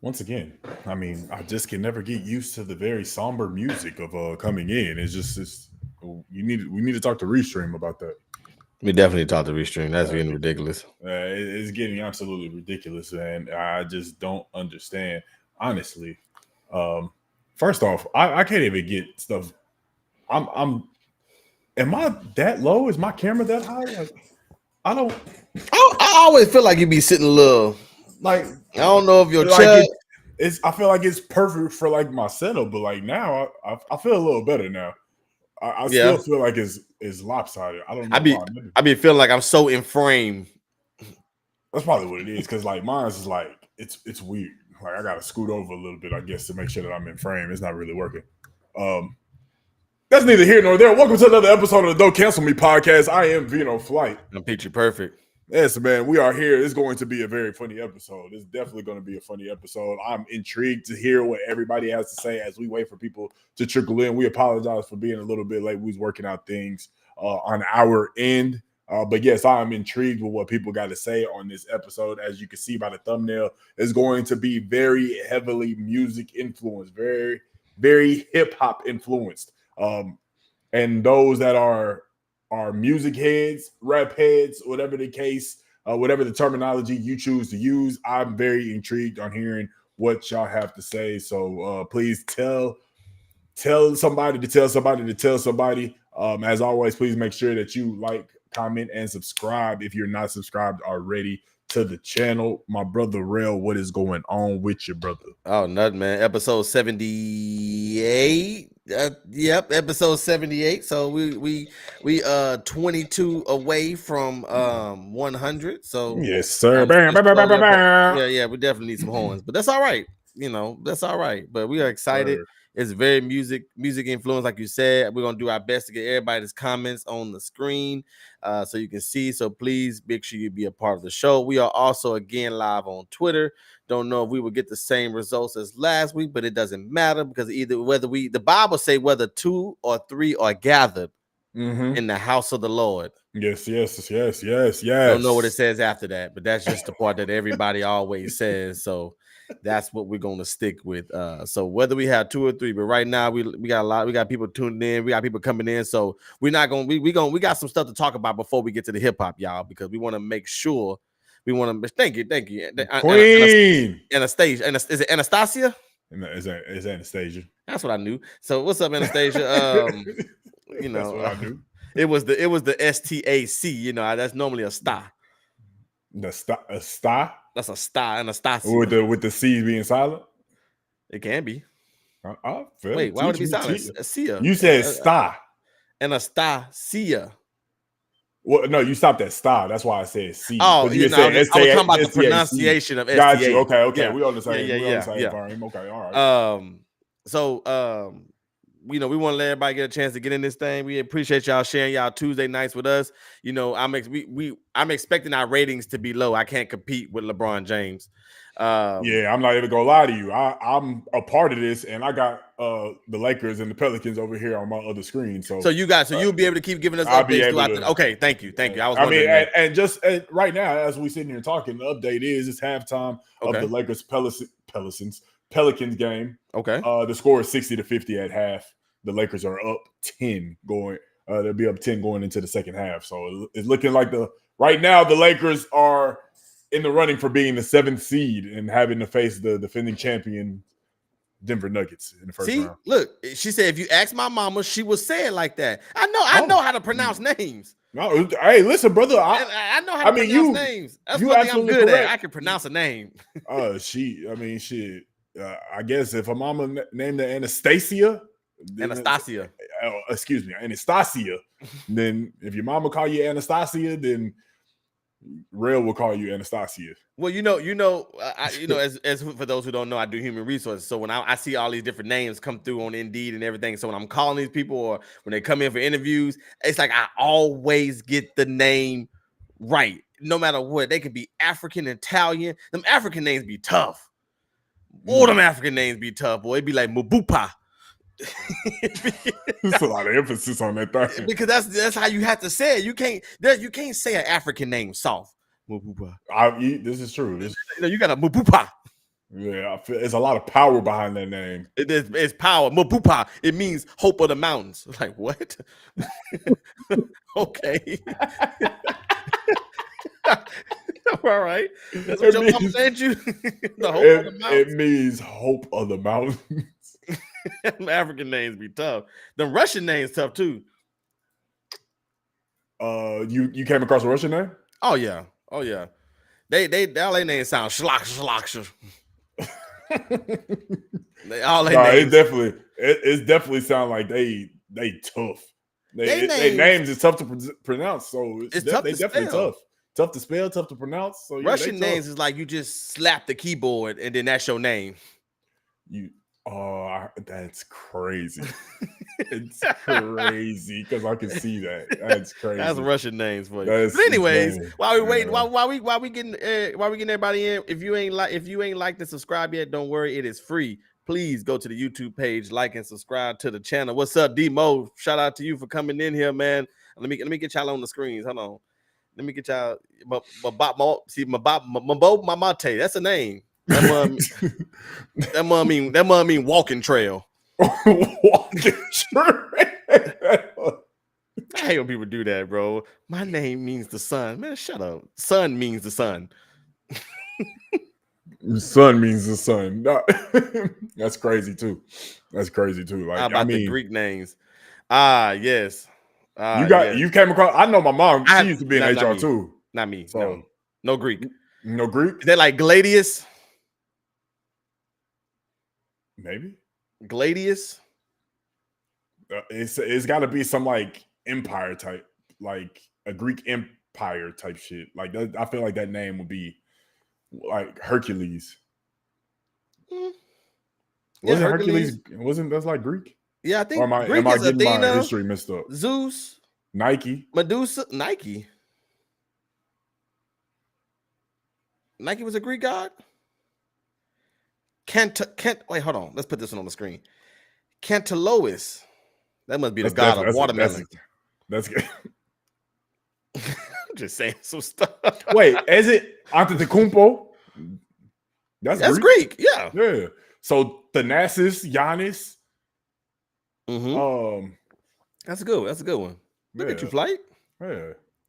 once again, I mean, I just can never get used to the very somber music of coming in. It's we need to talk to Restream about that. We definitely talked to Restream. That's getting ridiculous. It's getting absolutely ridiculous, and I just don't understand. Honestly, um, first off, I can't even get stuff. I'm. Am I that low? Is my camera that high? Like, I don't I always feel like you be sitting a little. like. I don't know if your Like chest. it's. I feel like it's perfect for like my setup, but like now, I feel a little better now. I Yeah, still feel like it's lopsided. I don't I know be why. I be feeling like I'm so in frame. That's probably what it is. Because like mine's is like it's weird. Like I gotta scoot over a little bit, I guess, to make sure that I'm in frame. It's not really working. Um, that's neither here nor there. Welcome to another episode of the Don't Cancel Me podcast. I am Vino Flight. I'm picture perfect. Yes, man, we are here. It's going to be a very funny episode. It's definitely going to be a funny episode. I'm intrigued to hear what everybody has to say as we wait for people to trickle in. We apologize for being a little bit late. We was working out things on our end. But yes, I'm intrigued with what people got to say on this episode. As you can see by the thumbnail, it's going to be very heavily music influenced, very, very hip hop influenced. And those that are music heads, rap heads, whatever the case, whatever the terminology you choose to use, I'm very intrigued on hearing what y'all have to say. So please tell somebody to tell somebody to tell somebody. As always, please make sure that you like, comment, and subscribe if you're not subscribed already to the channel. My brother Rel, what is going on with your brother? Oh, nothing, man. Episode 78. Yep, episode 78. So we 22 away from 100. So Yes, sir. I'm Bam, bam, bam, bam, bam, bam. yeah, we definitely need some horns, but that's all right. That's all right. But we are excited. Sir. It's very music influence, like you said. We're gonna do our best to get everybody's comments on the screen, so you can see. So please make sure you be a part of the show. We are also again live on Twitter. Don't know if we will get the same results as last week, but it doesn't matter because the Bible say whether 2 or 3 are gathered in the house of the Lord. Yes. Don't know what it says after that, but that's just the part that everybody always says. So that's what we're gonna stick with. So whether we have 2 or 3, but right now we got a lot. We got people tuned in. We got people coming in. So we're not gonna we got some stuff to talk about before we get to the hip hop, y'all, because we want to make sure. We want to thank you, Queen Anastasia. Is it Anastasia? Is Anastasia? That's what I knew. So what's up, Anastasia? That's what I knew. It was the STAC. That's normally a star. A star. That's a star, Anastasia. With the C being silent. It can be. Wait, why would it be silent? Sia. You said star. Anastasia. Well, no, you stopped at star. That's why I said C. Oh, I was talking about the pronunciation of STAC. Got you. Okay. Yeah. We on the same. Yeah. Okay, all right. So we want to let everybody get a chance to get in this thing. We appreciate y'all sharing y'all Tuesday nights with us. I'm expecting our ratings to be low. I can't compete with LeBron James. I'm not even gonna lie to you. I'm a part of this, and I got the Lakers and the Pelicans over here on my other screen. So you'll be able to keep giving us updates throughout. Okay, thank you. I mean, and just right now, as we sitting here talking, the update is it's halftime of the Lakers Pelicans game. Okay. The score is 60-50 at half. The Lakers are up 10 going. They'll be up 10 going into the second half. So it's looking like right now the Lakers are in the running for being the 7th seed and having to face the defending champion Denver Nuggets in the first round. Look, she said if you ask my mama, she would say it like that. I know how to pronounce names. No, hey, listen, brother. I know how to pronounce names. That's one thing I'm good at. I can pronounce a name. I guess if a mama named her Anastasia, Anastasia, then if your mama call you Anastasia, then Rel will call you Anastasia. Well, as for those who don't know, I do human resources. So when I see all these different names come through on Indeed and everything, so when I'm calling these people or when they come in for interviews, it's like I always get the name right, no matter what. They could be African, Italian. Them African names be tough. All them African names be tough, boy. It'd be like Mubupa. There's a lot of emphasis on that thing. Because that's how you have to say it. You can't say an African name soft. Mubupa. This is true. You got a Mubupa. Yeah, I feel it's a lot of power behind that name. It's power. Mabupa. It means hope of the mountains. Like what? Okay. All right. That's what It your mama means said you. The hope of the it mountains. means hope of the mountains. African names be tough. The Russian names tough too. You came across a Russian name? Oh yeah. Oh yeah. They all their names sound schlock. All their names. It definitely sound like they tough. They names is tough to pronounce, so it's tough. They definitely tough. Tough to spell, tough to pronounce. So yeah, Russian names is like you just slap the keyboard and then that's your name. That's crazy. It's crazy because I can see that. That's crazy. That's Russian names for you. That's but anyways, insane. while we waiting, while we getting everybody in, if you ain't like to subscribe yet, don't worry, it is free. Please go to the YouTube page, like and subscribe to the channel. What's up, D-Mo? Shout out to you for coming in here, man. Let me get y'all on the screens. Hold on. Let me get y'all. Mamate. That's a name. That mom mean walking trail. Walking trail. I hate when people do that, bro. My name means the sun. Man, shut up. Sun means the sun. Sun means the sun. That's crazy too. That's crazy too. Like, how about the Greek names? Yes. You came across. I know my mom. She used to be in HR too. Not me. So no Greek. No Greek. Is that like Gladius? Maybe Gladius. It's got to be some like empire type, like a Greek empire type shit. Like that, I feel like that name would be like Hercules. Was it Hercules? Wasn't that's like Greek? Yeah, I think. Or am I getting my history messed up? Zeus, Nike, Medusa, Nike. Nike was a Greek god. Wait, hold on. Let's put this one on the screen. Cantalois. That must be the god of watermelon. That's good. I'm just saying some stuff. Wait, is it Antetokounmpo? That's Greek. Yeah. Yeah. So Thanasis, Giannis. Mm-hmm. That's a good one. Look at you, Flight.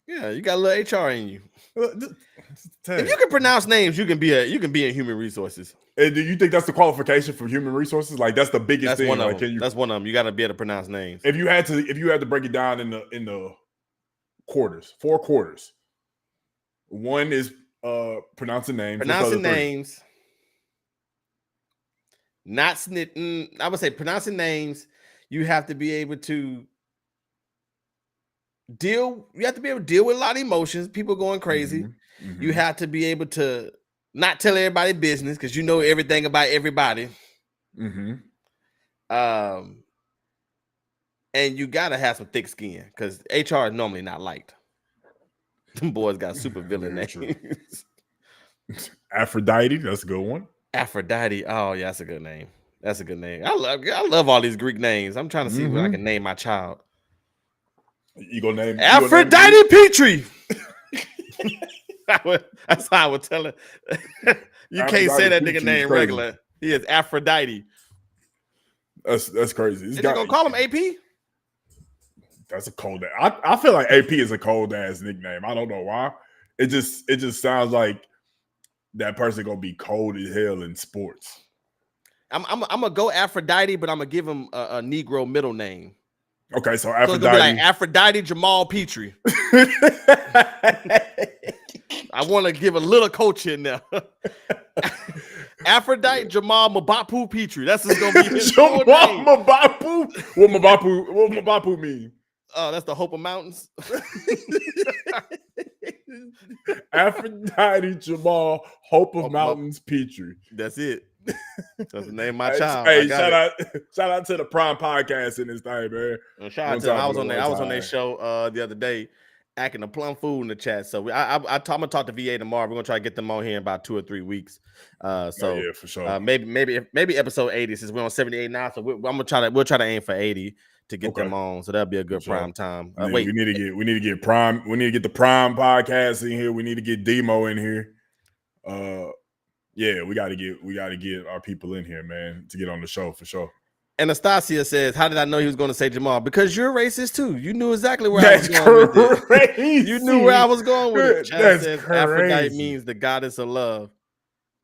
Yeah, you got a little HR in you. If you can pronounce names, you can be in human resources. And do you think that's the qualification for human resources? Like that's the biggest thing. One of them. That's one of them. You got to be able to pronounce names. If you had to break it down in the quarters, 4 quarters. One is pronouncing names. Pronouncing names. Not snitting. I would say pronouncing names. You have to be able to deal. You have to be able to deal with a lot of emotions. People going crazy. Mm-hmm. You have to be able to not tell everybody business because you know everything about everybody. Mm-hmm. And you gotta have some thick skin because HR is normally not liked. Them boys got super villain names. Aphrodite, that's a good one. Aphrodite. Oh yeah, that's a good name. That's a good name. I love all these Greek names. I'm trying to see what I can name my child. You gonna name Aphrodite Petrie. That's how I would tell it. You can't say that nigga name regular. He is Aphrodite. That's crazy. Is you gonna call him AP? That's a cold ass. I feel like AP is a cold ass nickname. I don't know why. It just sounds like that person gonna be cold as hell in sports. I'm gonna go Aphrodite, but I'm gonna give him a Negro middle name. Okay, so Aphrodite. So it's gonna be like Aphrodite Jamal Petrie. I want to give a little coach in there. Aphrodite Jamal Mabapu Petrie. That's just gonna be his Jamal Mabapu. What Mabapu mean? Oh, that's the Hope of Mountains. Aphrodite Jamal Hope of Mountains Petrie. That's it. That's the name of my child. Hey, shout out to the Prime Podcast in this thing, man. Shout out to them. I was on their show the other day, acting a plum fool in the chat. So I'm gonna talk to VA tomorrow. We're gonna try to get them on here in about 2 or 3 weeks. Yeah, for sure. Maybe episode 80 since we're on 78 now. So we'll try to aim for 80 to get them on. So that'll be a good prime time. We need to get Prime. We need to get the Prime Podcast in here. We need to get Demo in here. Yeah, we gotta get our people in here, man, to get on the show for sure. Anastasia says, "How did I know he was going to say Jamal? Because you're racist too. You knew exactly where That's I was going with crazy. it. You knew where I was going with it." Chad That's says, crazy. "Aphrodite means the goddess of love."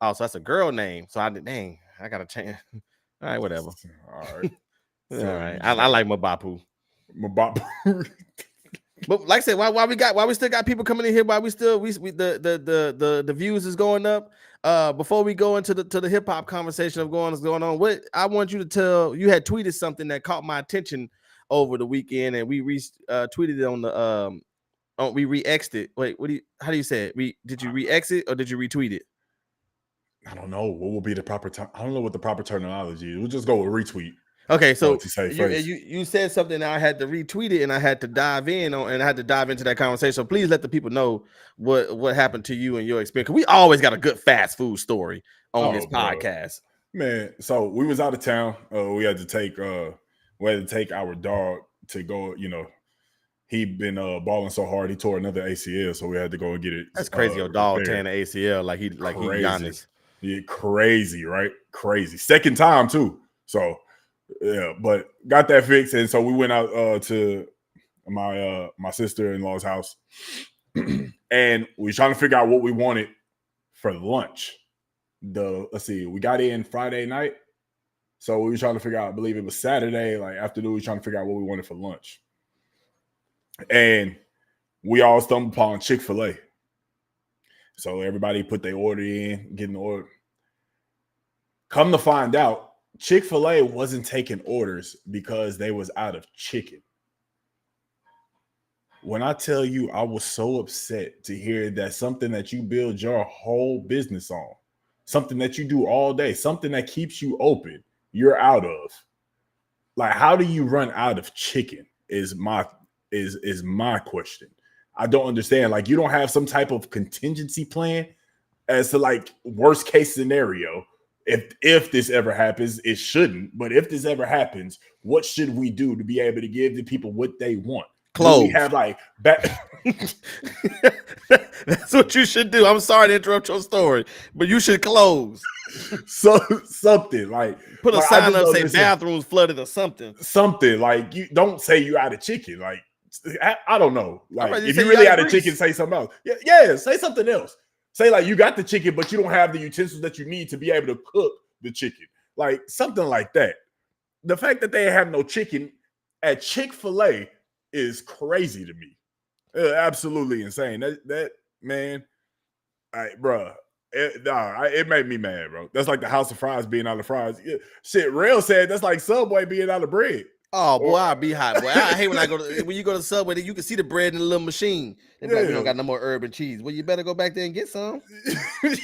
Oh, so that's a girl name. So I gotta change. All right, whatever. All right. All right. I like Mabapu. Mabapu. But like I said, why we still got people coming in here? Why we the views is going up? Before we go into the hip hop conversation of going on, what I want you to tell, you had tweeted something that caught my attention over the weekend, and we tweeted it on the we re-exed it. Wait, how do you say it? Did you re-ex it or did you retweet it? I don't know what will be the proper time. I don't know what the proper terminology is. We'll just go with retweet. Okay, so you said something, I had to retweet it, and I had to dive in on, and I had to dive into that conversation. So please let the people know what happened to you and your experience. We always got a good fast food story on this podcast, man. So we was out of town. We had to take our dog to go. You know, he'd been balling so hard he tore another ACL, so we had to go and get it. That's crazy. Your dog tearing the ACL like he Giannis. Yeah, crazy, right? Crazy. Second time too. So. Yeah, but got that fixed, and so we went out to my sister-in-law's house, and we were trying to figure out what we wanted for lunch. Let's see, we got in Friday night, so we were trying to figure out. I believe it was Saturday, like afternoon. We were trying to figure out what we wanted for lunch, and we all stumbled upon Chick-fil-A. So everybody put their order in, getting the order. Come to find out, Chick-fil-A wasn't taking orders because they was out of chicken. When I tell you, I was so upset to hear that something that you build your whole business on, something that you do all day, something that keeps you open, you're out of. Like, how do you run out of chicken is my question. I don't understand. Like, you don't have some type of contingency plan as to like worst case scenario. If this ever happens, it shouldn't. But if this ever happens, what should we do to be able to give the people what they want? Clothes. We have like That's what you should do. I'm sorry to interrupt your story, but you should close. So something like put a sign up say bathrooms flooded or something. Something like you don't say you out of chicken. Like I don't know. Like if you really out of chicken, say something else. Yeah, say something else. Say like you got the chicken, but you don't have the utensils that you need to be able to cook the chicken. Like something like that. The fact that they have no chicken at Chick-fil-A is crazy to me. Absolutely insane. That man, bro. It made me mad, bro. That's like the House of Fries being out of fries. Yeah. Shit, Rail said that's like Subway being out of bread. Oh boy, I'll be hot, boy. I hate when you go to Subway, you can see the bread in the little machine. They're like, we don't got no more herb and cheese. Well, you better go back there and get some.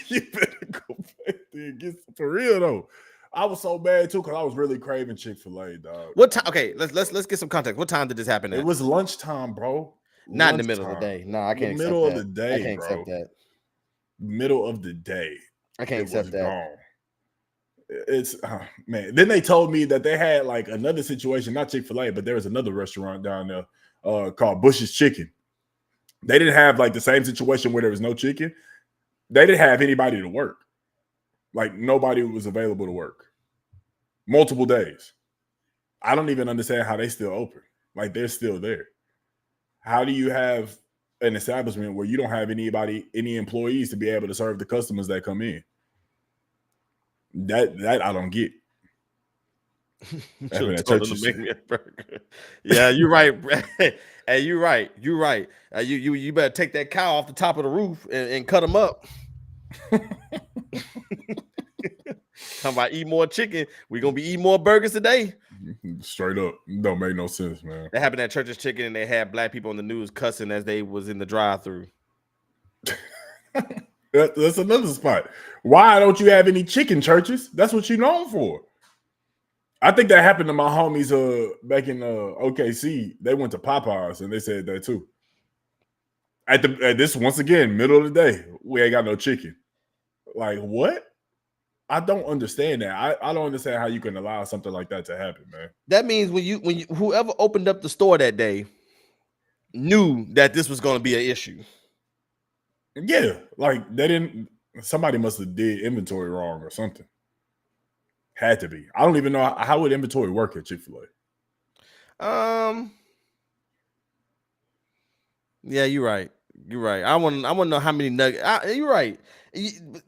You better go back there and get some for real though. I was so bad too because I was really craving Chick-fil-A, dog. What time? Okay, let's get some context. What time did this happen? It was lunchtime, bro. Not in the middle of the day. No, I can't. The middle of the day, I can't accept that. Middle of the day. I can't accept that. Gone. It's man. Then they told me that they had like another situation, not Chick-fil-A, but there was another restaurant down there called Bush's Chicken. They didn't have like the same situation where there was no chicken. They didn't have anybody to work. Like nobody was available to work. Multiple days. I don't even understand how they still open. Like they're still there. How do you have an establishment where you don't have any employees to be able to serve the customers that come in? That I don't get. Yeah, you're right. Hey, you're right. You're right. You better take that cow off the top of the roof and cut them up. Talking about eat more chicken. We're gonna be eating more burgers today. Straight up. Don't make no sense, man. That happened at Church's Chicken, and they had black people on the news cussing as they was in the drive-through. That's another spot. Why don't you have any chicken, Churches? That's what you're known for. I think that happened to my homies back in OKC. They went to Popeyes and they said that too. At this once again, middle of the day, we ain't got no chicken. Like what? I don't understand that. I don't understand how you can allow something like that to happen, man. That means when you whoever opened up the store that day knew that this was going to be an issue. Yeah, like they didn't. Somebody must have did inventory wrong or something. Had to be. I don't even know how would inventory work at Chick-fil-A. Yeah, you're right. You're right. I want to know how many nuggets. You're right.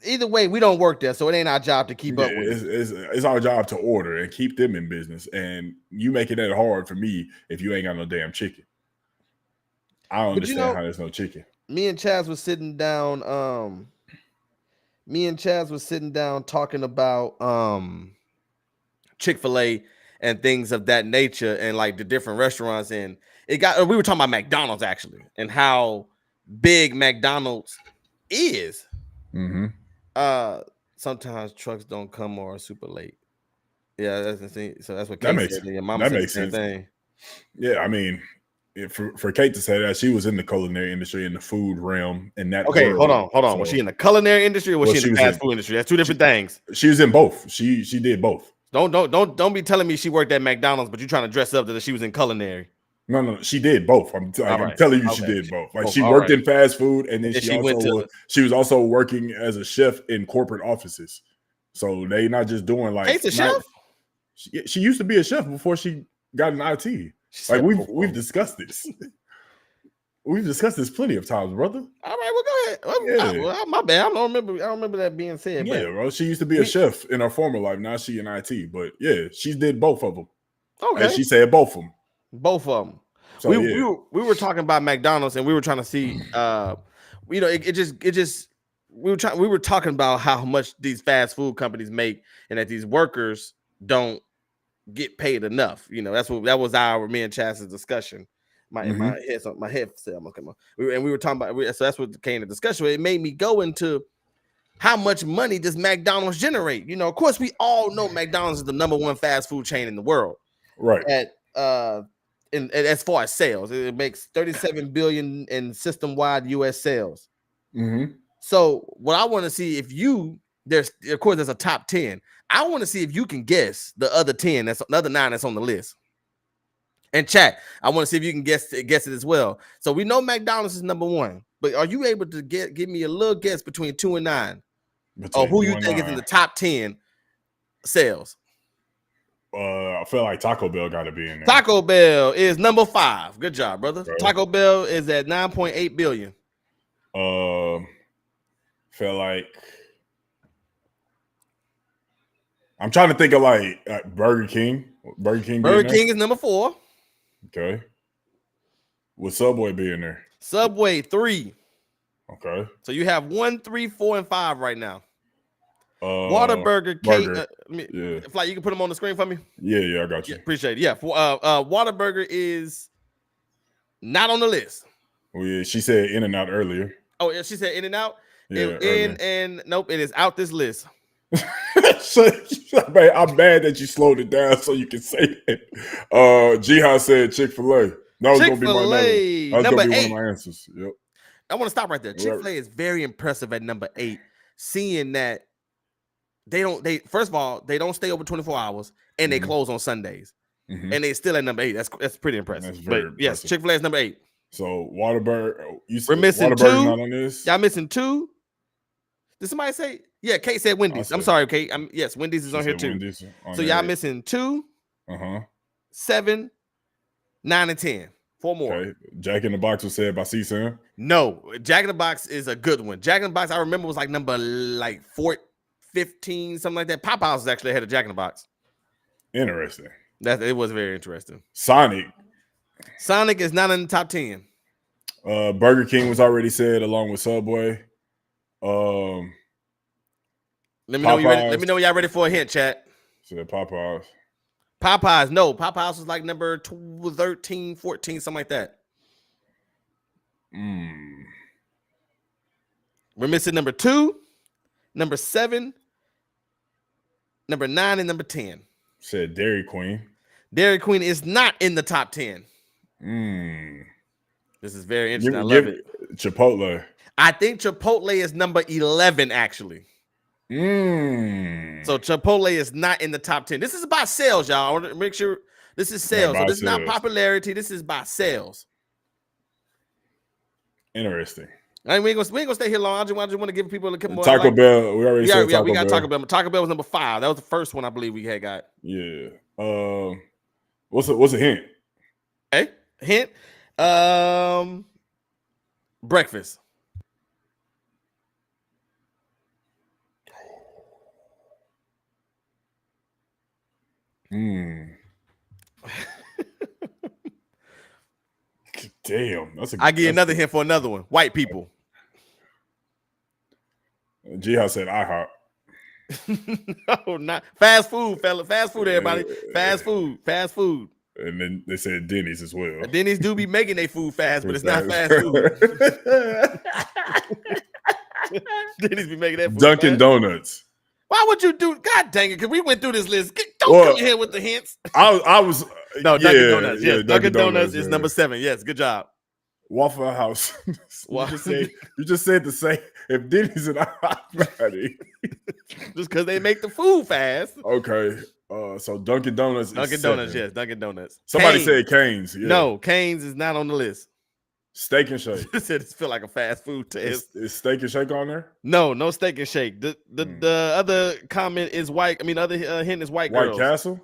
Either way, we don't work there, so it ain't our job to keep up with it. It's our job to order and keep them in business. And you making that hard for me if you ain't got no damn chicken. I don't understand how there's no chicken. Me and Chaz was sitting down. Talking about Chick-fil-A and things of that nature, and like the different restaurants. And we were talking about McDonald's actually, and how big McDonald's is. Mm-hmm. Sometimes trucks don't come or are super late. Yeah, that's the thing. So that's what Kate said. Sense. Your mama said the same thing. Yeah, I mean, for Kate to say that, she was in the culinary industry, in the food realm, and that. Okay, hold on. So, was she in the culinary industry or was she in the fast food industry? That's two different things. She was in both. She did both. Don't be telling me she worked at McDonald's, but you're trying to dress up that she was in culinary. No, she did both. I'm telling you, she did both. Like she worked in fast food, and then she was also working as a chef in corporate offices. So they not just doing like Kate's a chef. She used to be a chef before she got an IT. Like we've discussed this. We've discussed this plenty of times, brother. All right, well, go ahead. Well, my bad. I don't remember that being said. Yeah, bro. She used to be a chef in her former life. Now she in IT. But yeah, she did both of them. Okay. And she said both of them. Both of them. So we were talking about McDonald's, and we were trying to see, we were talking about how much these fast food companies make, and that these workers don't get paid enough. That was me and Chaz's discussion. My headset almost came on. We were talking about, so that's what came to discussion. It made me go into how much money does McDonald's generate. Of course, we all know McDonald's is the number one fast food chain in the world. Right. And as far as sales, it makes $37 billion in system-wide U.S. sales. Mm-hmm. So what I want to see there's a top 10. I want to see if you can guess the other 10. That's the other 9 that's on the list. And chat, I want to see if you can guess it as well. So we know McDonald's is number 1, but are you able to give me a little guess between 2 and 9? Or who you think is in the top 10 sales? I feel like Taco Bell got to be in there. Taco Bell is number 5. Good job, brother. Bro. Taco Bell is at 9.8 billion. Feel like I'm trying to think of like Burger King. Burger King is number 4. Okay. Would Subway be in there? Subway 3. Okay. So you have 1, 3, 4, and 5 right now. Whataburger, Fly, you can put them on the screen for me. Yeah, I got you. Yeah, appreciate it. Yeah, Whataburger is not on the list. Well, yeah, she said In-N-Out earlier. Oh, yeah, she said In-N-Out. Yeah, and nope, it is out this list. I'm mad that you slowed it down so you can say it. Jihad said Chick-fil-A. That was gonna be one of my answers. Yep. I want to stop right there. Chick-fil-A is very impressive at number 8, seeing that first of all, they don't stay open 24 hours and they close on Sundays. Mm-hmm. And they still at number 8. That's pretty impressive. Yes, Chick-fil-A is number 8. So Whataburger, we're missing 2. Not on this? Y'all missing 2? Did somebody say? Yeah, Kate said Wendy's. I'm sorry, Kate. Yes, Wendy's is on here too. So y'all missing 2, 7, 9, and 10. 4 more. Okay. Jack in the Box was said by C-Sam. No, Jack in the Box is a good one. Jack in the Box, I remember, was like number 15, something like that. Popeyes was actually ahead of Jack in the Box. Interesting. It was very interesting. Sonic is not in the top 10. Burger King was already said, along with Subway. Let me know when y'all ready for a hint, chat. Said Popeyes. No. Popeyes was like number 13, 14, something like that. We're missing number 2, number 7, number 9, and number 10. Said Dairy Queen. Dairy Queen is not in the top 10. This is very interesting. I love it. Chipotle. I think Chipotle is number 11, actually. So Chipotle is not in the top 10. This is about sales, y'all. I want to make sure this is sales. So this is not popularity. This is by sales. Interesting. We ain't gonna stay here long. I just want to give people a couple more. Taco Bell. We already said Taco Bell. We got Taco Bell. Taco Bell was number 5. That was the first one I believe we had got. Yeah. What's a hint? Hey, hint. Breakfast. Damn, I give you another hint for another one. White people. G-House said IHOP. No, not fast food, fella. Fast food, everybody. Fast food. Fast food. And then they said Denny's as well. Denny's do be making their food fast, but it's not fast food. Denny's be making that food Dunkin' fast. Donuts. Why would you do? God dang it! Because we went through this list. Don't come here with the hints. I was Dunkin' Donuts. Yes, Dunkin' Donuts is number 7. Yes, good job. Waffle House. You just said the same. If Denny's and IHOP, just because they make the food fast. Okay. So Dunkin' Donuts. Dunkin' Donuts. Yes, Dunkin' Donuts. Somebody said Cane's. Yeah. No, Cane's is not on the list. Steak and Shake. It said it feel like a fast food test. Is Steak and Shake on there? No Steak and Shake. The other comment is white. I mean, the other hint is white girls. White Castle.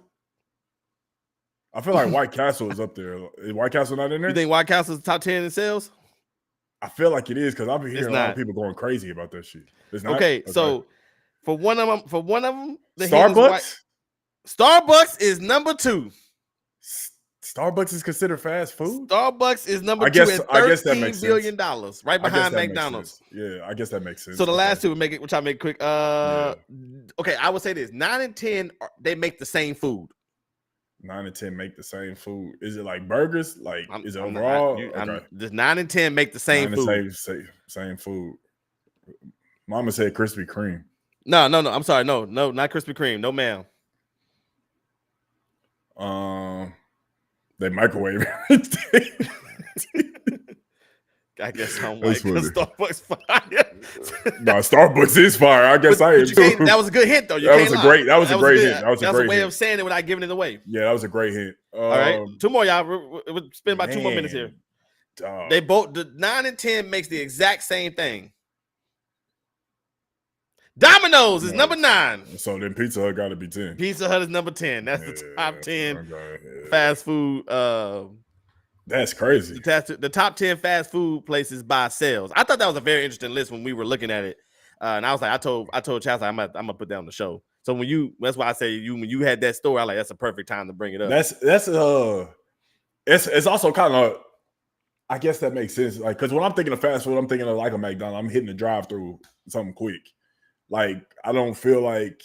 I feel like White Castle is up there. Is White Castle not in there? You think White Castle is top 10 in sales? I feel like it is because I've been hearing a lot of people going crazy about that shit. It's not? Okay, so for one of them, the Starbucks. Starbucks is number 2. Starbucks is considered fast food. Starbucks is number 2 at $13 billion, right behind McDonald's. Yeah, I guess that makes sense. So the last two make it, which I make quick. Okay, I would say this: 9 and 10, they make the same food. 9 and 10 make the same food. Is it like burgers? Like, is it overall? Just 9 and 10 make the same food. Same food. Mama said Krispy Kreme. No. I'm sorry. No, not Krispy Kreme. No, ma'am. They microwave everything. I guess I'm white because Starbucks fire. No, Starbucks is fire. I guess I am too. That was a good hint, though. That was a great hint. That was a way of saying it without giving it away. Yeah, that was a great hint. All right, 2 more, y'all. We'll spend about 2 more minutes here. Dog. They both, the 9 and 10 makes the exact same thing. Domino's is number 9. So then Pizza Hut got to be 10. Pizza Hut is number 10. That's the top 10 fast food. That's crazy. The top 10 fast food places by sales. I thought that was a very interesting list when we were looking at it. And I was like, I told Chaz, I'm gonna put that on the show. So that's why I say when you had that story, I like that's a perfect time to bring it up. It's also kind of, I guess that makes sense. Like, because when I'm thinking of fast food, I'm thinking of like a McDonald's. I'm hitting the drive-through, something quick. Like, I don't feel like,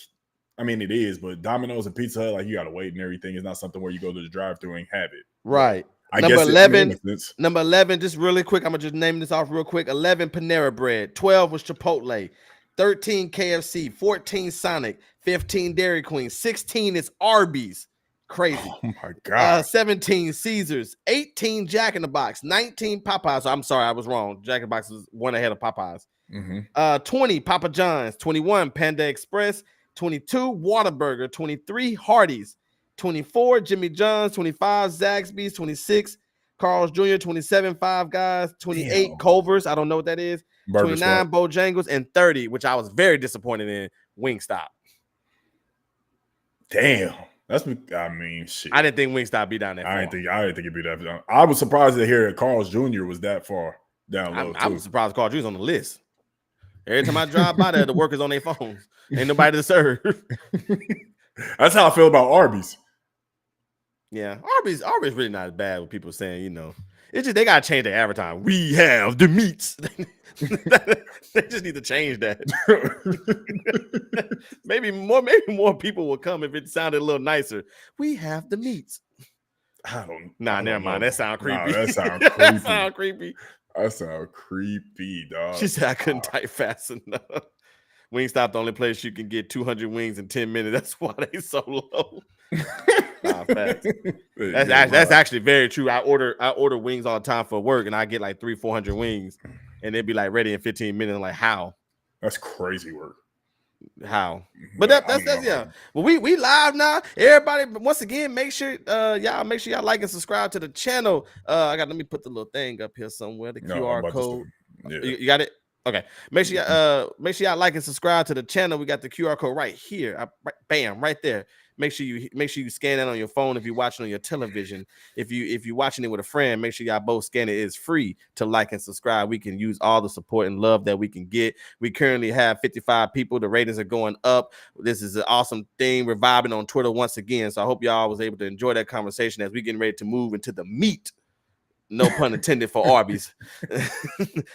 I mean, it is, but Domino's and Pizza Hut, like, you got to wait and everything. It's not something where you go to the drive-thru and have it. Right. Number 11, just really quick, I'm going to just name this off real quick. 11, Panera Bread. 12 was Chipotle. 13, KFC. 14, Sonic. 15, Dairy Queen. 16 is Arby's. Crazy. Oh, my God. 17, Caesars. 18, Jack in the Box. 19, Popeyes. I'm sorry, I was wrong. Jack in the Box was one ahead of Popeyes. 20, Papa John's. 21, Panda Express. 22, Whataburger. 23, Hardee's. 24, Jimmy John's. 25, Zaxby's. 26, Carl's Jr. 27, Five Guys. 28, Culver's. I don't know what that is. 29, Bojangles. And 30, which I was very disappointed in, Wingstop. Damn. I mean, shit. I didn't think Wingstop be down there. I didn't think it'd be that far. I was surprised to hear that Carl's Jr. was that far down low. I was surprised Carl's Jr. was on the list. Every time I drive by there, the workers on their phones. Ain't nobody to serve. That's how I feel about Arby's. Yeah, Arby's really not as bad with people saying, it's just they gotta change their advertising. We have the meats. They just need to change that. maybe more people will come if it sounded a little nicer. We have the meats. Never mind. That sounds creepy. That sounds creepy. That sounds creepy, dog. She said I couldn't type fast enough. Wingstop the only place you can get 200 wings in 10 minutes. That's why they so low. Facts. That's actually very true. I order wings all the time for work, and I get like 300-400 wings, and they'd be like ready in 15 minutes. I'm like, how? That's crazy work. How? But that's yeah. Well, we live now. Everybody, once again, make sure y'all like and subscribe to the channel. Let me put the little thing up here somewhere. The QR code. Yeah. You got it? Okay. Make sure y'all like and subscribe to the channel. We got the QR code right here. Bam, right there. Make sure you scan that on your phone if you're watching on your television. If you're watching it with a friend, make sure y'all both scan it. It's free to like and subscribe. We can use all the support and love that we can get. We currently have 55 people. The ratings are going up. This is an awesome thing. We're vibing on Twitter once again. So I hope y'all was able to enjoy that conversation as we getting ready to move into the meat. No pun intended for Arby's.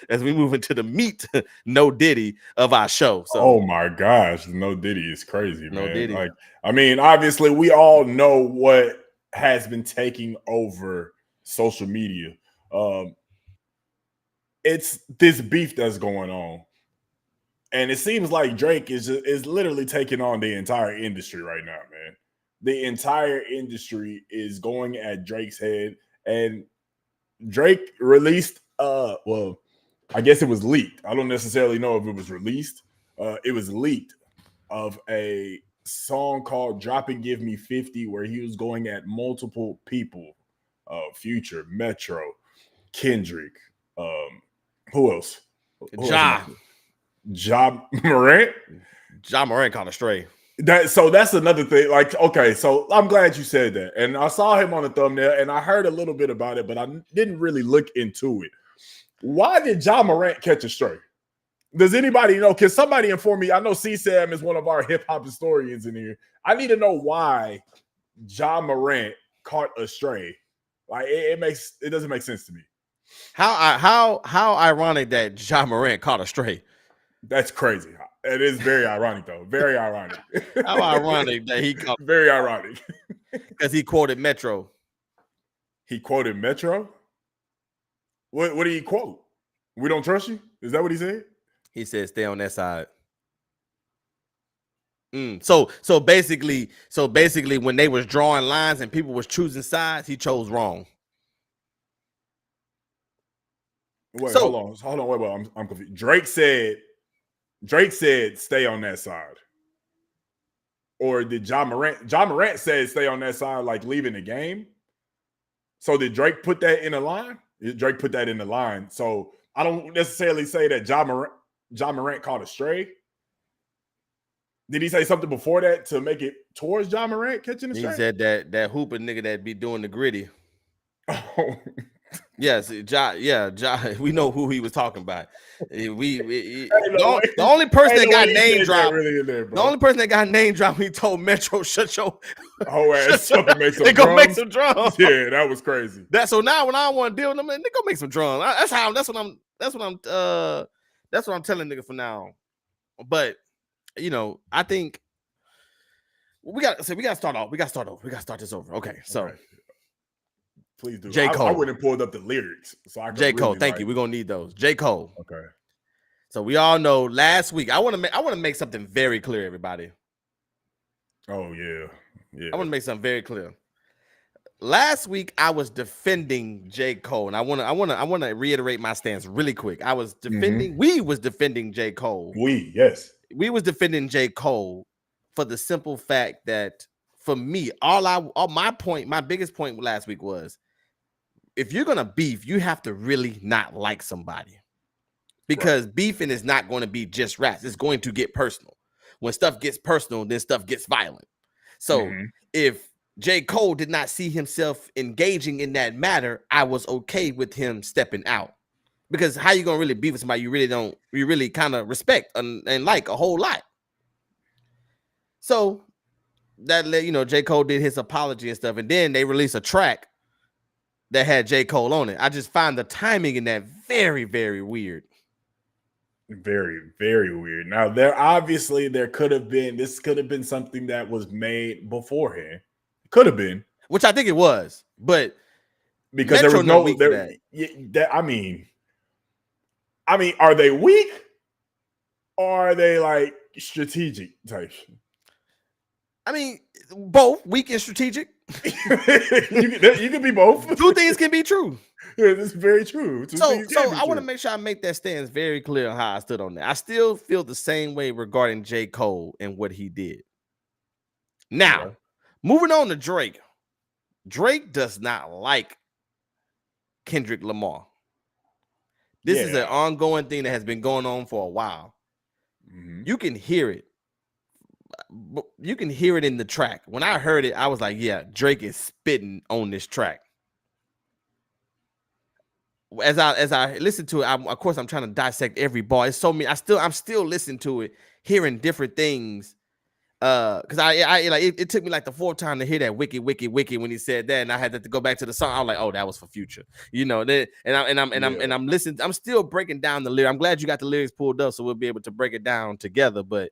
As we move into the meat, no Diddy of our show. So, oh my gosh, no Diddy is crazy, no man. Diddy. Like, I mean, obviously, we all know what has been taking over social media. It's this beef that's going on, and it seems like Drake is literally taking on the entire industry right now, man. The entire industry is going at Drake's head, and Drake released well, I guess it was leaked. I don't necessarily know if it was released. It was leaked of a song called Drop and Give Me 50, where he was going at multiple people. Future, Metro, Kendrick, who else? Ja Morant? Ja Morant caught a stray. That's another thing. Like, okay, so I'm glad you said that. And I saw him on the thumbnail and I heard a little bit about it, but I didn't really look into it. Why did Ja Morant catch a stray? Does anybody know? Can somebody inform me? I know C-Sam is one of our hip-hop historians in here. I need to know why Ja Morant caught a stray. Like, it doesn't make sense to me. How ironic that Ja Morant caught a stray. That's crazy. It is very ironic, though. Very ironic. How ironic that he caught. Very ironic. Because he quoted Metro. He quoted Metro? What did he quote? We don't trust you? Is that what he said? He said, "Stay on that side." So basically, when they was drawing lines and people was choosing sides, he chose wrong. Wait, hold on. Wait, I'm confused. Drake said, "Stay on that side," or did Ja Morant? Ja Morant said, "Stay on that side," like leaving the game. So did Drake put that in the line? Drake put that in the line. So I don't necessarily say that Ja Morant caught a stray. Did he say something before that to make it towards Ja Morant catching a stray? He said that hooper nigga that be doing the gritty. Oh. Yes, Ja. We know who he was talking about. The only person that got name dropped. The only person that got name dropped, he told Metro, "Shut your whole ass up and make some they drums." Go make some drums. Yeah, that was crazy. So now when I want to deal with them, they go make some drums. That's what I'm telling nigga from now on. But I think we got to start off. We got to start this over. Okay, so. Okay. Please do. J. Cole. I wouldn't pulled up the lyrics. So I J. Cole, thank you. We're gonna need those. J. Cole. Okay. So we all know last week. I want to make something very clear, everybody. Oh yeah. I want to make something very clear. Last week I was defending J. Cole, and I want to reiterate my stance really quick. I was defending. We was defending J. Cole. Yes. We was defending J. Cole for the simple fact that for me, my biggest point last week was, if you're gonna beef, you have to really not like somebody, because beefing is not going to be just raps. It's going to get personal. When stuff gets personal, then stuff gets violent. So if J. Cole did not see himself engaging in that matter, I was okay with him stepping out, because how you gonna really beef with somebody you really kind of respect and like a whole lot? So that J. Cole did his apology and stuff, and then they released a track that had J. Cole on it. I just find the timing in that very, very weird. Very, very weird. Now, there could have been something that was made beforehand. Could have been. Which I think it was, but because Metro there was no I mean, are they weak or are they like strategic type? I mean, both weak and strategic. you can be both. Two things can be true. Yeah, this is very true. So I want to make sure I make that stance very clear on how I stood on that. I still feel the same way regarding J. Cole and what he did. Now, moving on to Drake. Drake does not like Kendrick Lamar. This is an ongoing thing that has been going on for a while. Mm-hmm. You can hear it. You can hear it in the track. When I heard it, I was like, yeah, Drake is spitting on this track. As I listen to it, of course I'm trying to dissect every bar. It's so many. I'm still listening to it, hearing different things. Because it took me like the fourth time to hear that wicked when he said that, and I had to go back to the song. I was like, oh, that was for Future, I'm listening. I'm still breaking down the lyrics. I'm glad you got the lyrics pulled up, so we'll be able to break it down together. But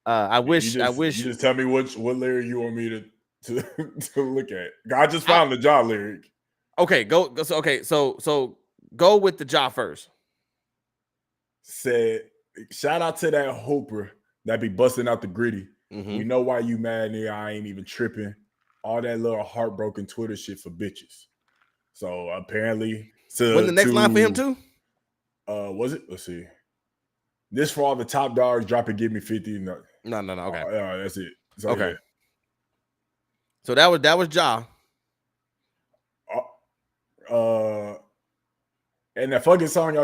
I wish you just tell me what lyric you want me to look at. I just found the Ja lyric. Okay, so go with the Ja first. Said, shout out to that Hooper that be busting out the gritty. Mm-hmm. We know why you mad, nigga. I ain't even tripping. All that little heartbroken Twitter shit for bitches. So apparently, wasn't the next line for him too? Was it? Let's see. This for all the top dogs. Drop it, give me 50. No. Okay. That's it. So, okay. Yeah. So that was Ja. And that fucking song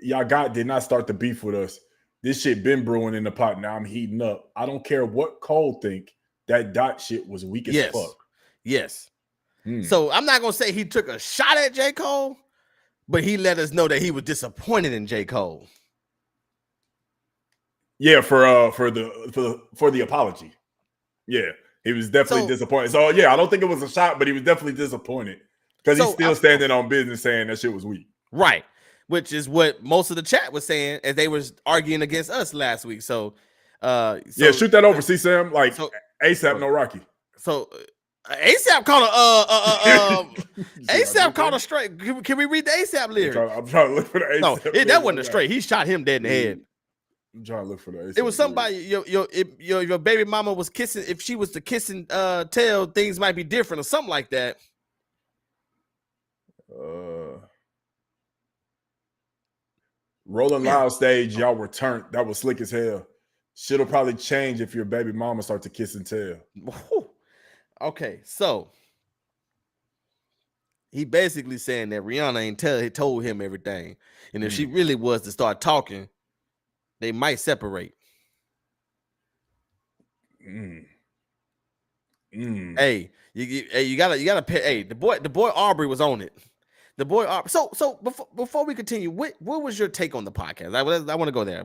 y'all got did not start the beef with us. This shit been brewing in the pot. Now I'm heating up. I don't care what Cole think. That dot shit was weak as fuck. Yes. So I'm not gonna say he took a shot at J. Cole, but he let us know that he was disappointed in J. Cole. Yeah, for the apology. Yeah, he was definitely disappointed. So yeah, I don't think it was a shot, but he was definitely disappointed because he's still standing on business saying that shit was weak. Right. Which is what most of the chat was saying as they was arguing against us last week. So yeah, shoot that over. See, Sam, like ASAP, no Rocky. So ASAP called ASAP called a straight. Can we read the ASAP lyric? I'm trying to look for the ASAP. No, that wasn't a straight. He shot him dead in the head. I'm trying to look for the ASAP. It was somebody. Your baby mama was kissing. If she was to kissing tail, things might be different or something like that. Rolling Loud stage, y'all were turned. That was slick as hell. Shit'll probably change if your baby mama starts to kiss and tell. Okay, so he basically saying that Rihanna told him everything, and if she really was to start talking, they might separate. Hey, you gotta pay. Hey, the boy Aubrey was on it. The boy Aubrey. So before we continue, what was your take on the podcast? I want to go there.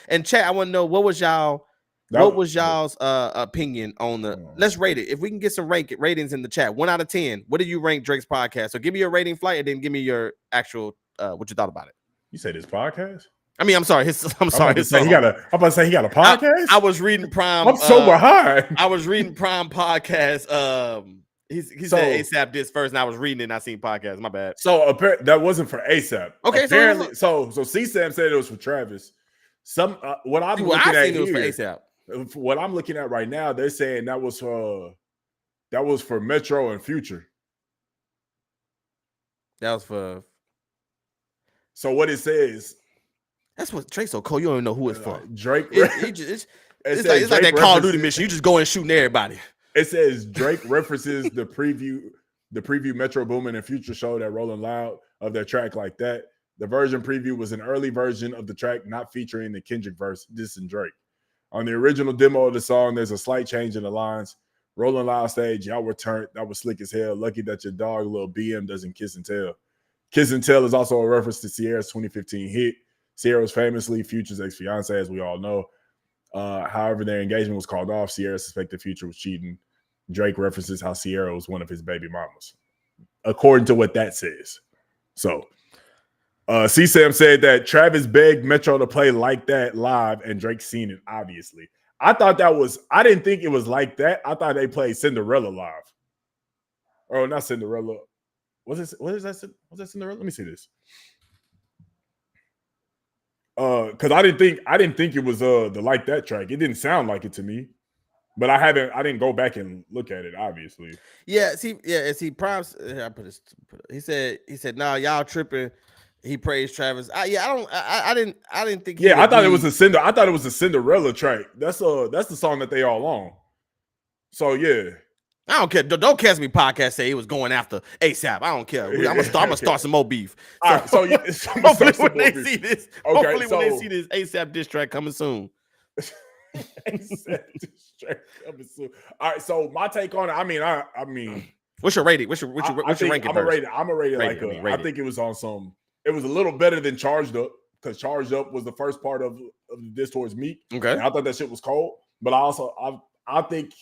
And chat? I want to know what was y'all's opinion on the? Let's rate it. If we can get some ratings in the chat, 1 out of 10. What do you rank Drake's podcast? So give me your rating, Flight, and then give me your actual what you thought about it. You said his podcast? I mean, I'm sorry. I'm sorry. I'm about to say he got a podcast. I was reading Prime. I'm so behind. I was reading Prime podcast. He said ASAP this first, and I was reading it and I seen podcast. My bad. So that wasn't for ASAP. Okay, apparently, so C-Sam said it was for Travis. What I'm looking at here, was for ASAP. What I'm looking at right now, they're saying that was for Metro and Future. That was for. So what it says. That's what Drake's so cold. You don't even know who it's for. Drake. It's like that Call of Duty mission. You just go and shooting everybody. It says Drake references the preview Metro Boomin and Future show that Rolling Loud of their track Like That. The version preview was an early version of the track not featuring the Kendrick verse, this and Drake. On the original demo of the song, there's a slight change in the lines. Rolling Loud stage, y'all were turned. That was slick as hell. Lucky that your dog, little BM, doesn't kiss and tell. Kiss and Tell is also a reference to Sierra's 2015 hit. Sierra was famously Future's ex-fiance, as we all know. However, their engagement was called off. Sierra suspected Future was cheating. Drake references how Sierra was one of his baby mamas, according to what that says. So, C-Sam said that Travis begged Metro to play Like That live, and Drake seen it, obviously. I didn't think it was like that. I thought they played Cinderella live. Oh, not Cinderella. What is that? Was that Cinderella? Let me see this. Because I didn't think it was the Like That track. It didn't sound like it to me. But I didn't go back and look at it, obviously. Yeah, see, Prime's I put this. He said, nah, y'all tripping. He praised Travis. I didn't think. Yeah, I thought it was a Cinderella track. That's the song that they all on. So yeah. I don't care. Don't catch me podcast say he was going after ASAP. I don't care. I'm gonna start some more beef. All right, so hopefully when they see this, okay, when they see this ASAP diss track coming soon. ASAP diss track coming soon. All right, so my take on it. I mean, what's your rating? What's your ranking? I'm gonna rate it like I think it was on some. It was a little better than Charged Up because Charged Up was the first part of the diss towards Meek. Okay, and I thought that shit was cold, but I think